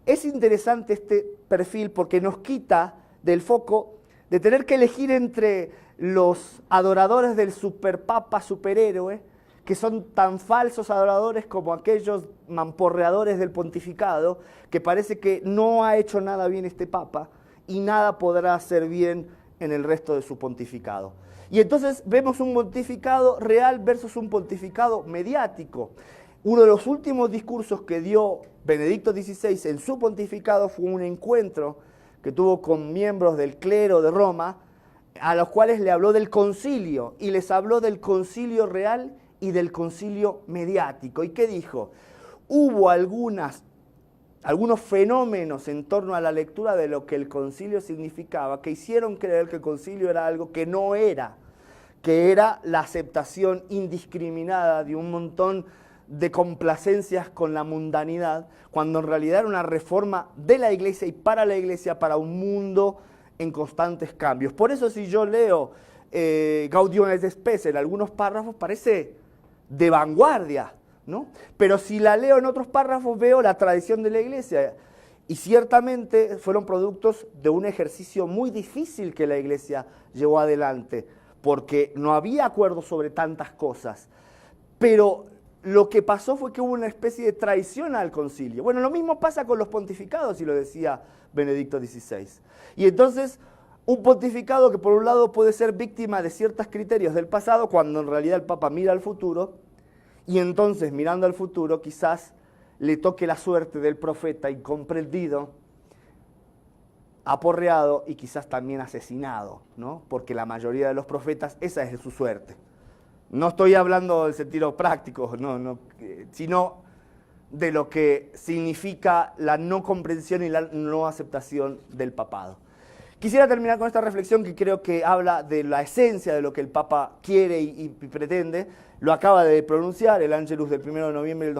[SPEAKER 2] Es interesante este perfil porque nos quita del foco de tener que elegir entre los adoradores del superpapa superhéroe, que son tan falsos adoradores como aquellos mamporreadores del pontificado, que parece que no ha hecho nada bien este papa y nada podrá hacer bien en el resto de su pontificado. Y entonces vemos un pontificado real versus un pontificado mediático. Uno de los últimos discursos que dio Benedicto XVI en su pontificado fue un encuentro que tuvo con miembros del clero de Roma, a los cuales le habló del concilio, y les habló del concilio real y del concilio mediático. ¿Y qué dijo? Hubo algunos fenómenos en torno a la lectura de lo que el concilio significaba, que hicieron creer que el concilio era algo que no era, que era la aceptación indiscriminada de un montón de complacencias con la mundanidad, cuando en realidad era una reforma de la Iglesia y para la Iglesia, para un mundo en constantes cambios. Por eso si yo leo Gaudium et Spes en algunos párrafos parece de vanguardia, ¿no? Pero si la leo en otros párrafos veo la tradición de la Iglesia, y ciertamente fueron productos de un ejercicio muy difícil que la Iglesia llevó adelante, porque no había acuerdo sobre tantas cosas, pero lo que pasó fue que hubo una especie de traición al concilio. Bueno, lo mismo pasa con los pontificados, y lo decía Benedicto XVI. Y entonces, un pontificado que por un lado puede ser víctima de ciertos criterios del pasado, cuando en realidad el Papa mira al futuro, y entonces mirando al futuro quizás le toque la suerte del profeta incomprendido, aporreado y quizás también asesinado, ¿no? Porque la mayoría de los profetas esa es su suerte. No estoy hablando del sentido práctico, sino de lo que significa la no comprensión y la no aceptación del papado. Quisiera terminar con esta reflexión que creo que habla de la esencia de lo que el Papa quiere y pretende. Lo acaba de pronunciar el Ángelus del 1 de noviembre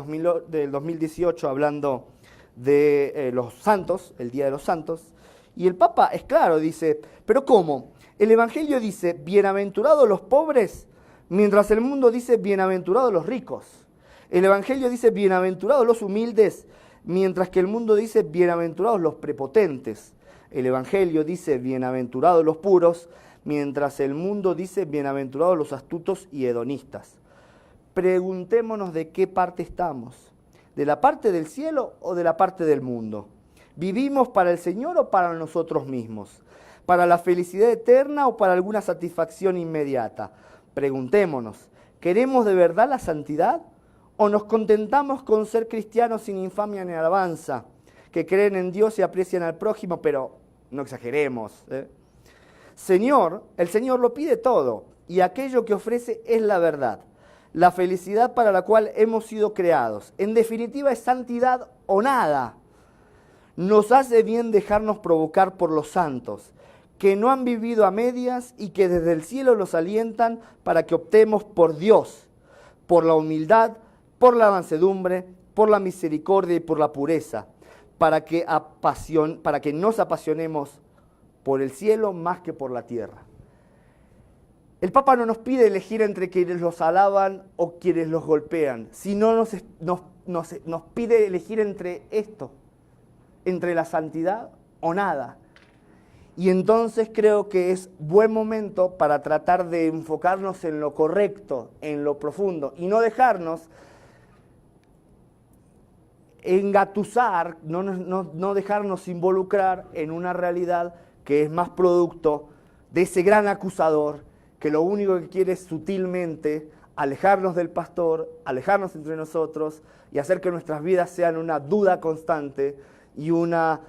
[SPEAKER 2] del 2018, hablando de los santos, el Día de los Santos. Y el Papa es claro, dice, ¿pero cómo? El Evangelio dice, bienaventurados los pobres, mientras el mundo dice, bienaventurados los ricos. El Evangelio dice, bienaventurados los humildes, mientras que el mundo dice, bienaventurados los prepotentes. El Evangelio dice, bienaventurados los puros, mientras el mundo dice, bienaventurados los astutos y hedonistas. Preguntémonos de qué parte estamos, ¿de la parte del cielo o de la parte del mundo? ¿Vivimos para el Señor o para nosotros mismos? ¿Para la felicidad eterna o para alguna satisfacción inmediata? Preguntémonos, ¿queremos de verdad la santidad? ¿O nos contentamos con ser cristianos sin infamia ni alabanza, que creen en Dios y aprecian al prójimo, pero no exageremos? Señor, el Señor lo pide todo, y aquello que ofrece es la verdad, la felicidad para la cual hemos sido creados. En definitiva, es santidad o nada. Nos hace bien dejarnos provocar por los santos, que no han vivido a medias y que desde el cielo los alientan para que optemos por Dios, por la humildad, por la mansedumbre, por la misericordia y por la pureza, para que nos apasionemos por el cielo más que por la tierra. El Papa no nos pide elegir entre quienes los alaban o quienes los golpean, sino nos pide elegir entre esto, entre la santidad o nada. Y entonces creo que es buen momento para tratar de enfocarnos en lo correcto, en lo profundo, y no dejarnos engatusar, no dejarnos involucrar en una realidad que es más producto de ese gran acusador que lo único que quiere es sutilmente alejarnos del pastor, alejarnos entre nosotros y hacer que nuestras vidas sean una duda constante y una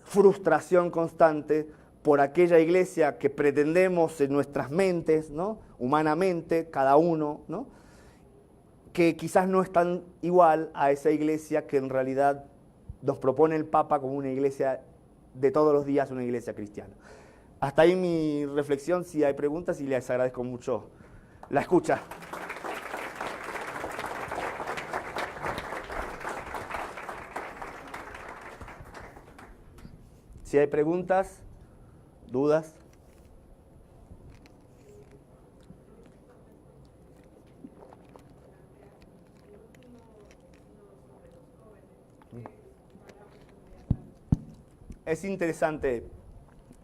[SPEAKER 2] frustración constante por aquella iglesia que pretendemos en nuestras mentes, ¿no? Humanamente, cada uno, ¿no? Que quizás no es tan igual a esa iglesia que en realidad nos propone el Papa como una iglesia de todos los días, una iglesia cristiana. Hasta ahí mi reflexión. Si hay preguntas, y les agradezco mucho la escucha. Si hay preguntas, dudas. Es interesante.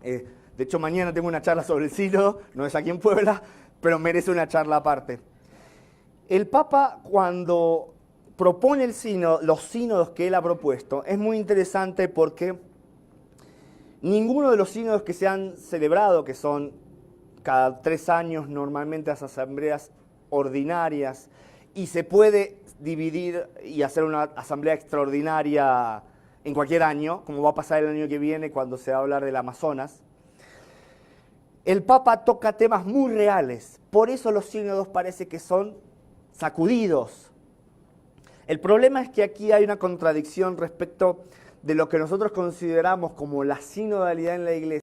[SPEAKER 2] De hecho, mañana tengo una charla sobre el sínodo, no es aquí en Puebla, pero merece una charla aparte. El Papa, cuando propone el sínodo, los sínodos que él ha propuesto, es muy interesante porque ninguno de los sínodos que se han celebrado, que son cada 3 años normalmente las asambleas ordinarias, y se puede dividir y hacer una asamblea extraordinaria en cualquier año, como va a pasar el año que viene cuando se va a hablar del Amazonas, el Papa toca temas muy reales. Por eso los sínodos parece que son sacudidos. El problema es que aquí hay una contradicción respecto de lo que nosotros consideramos como la sinodalidad en la Iglesia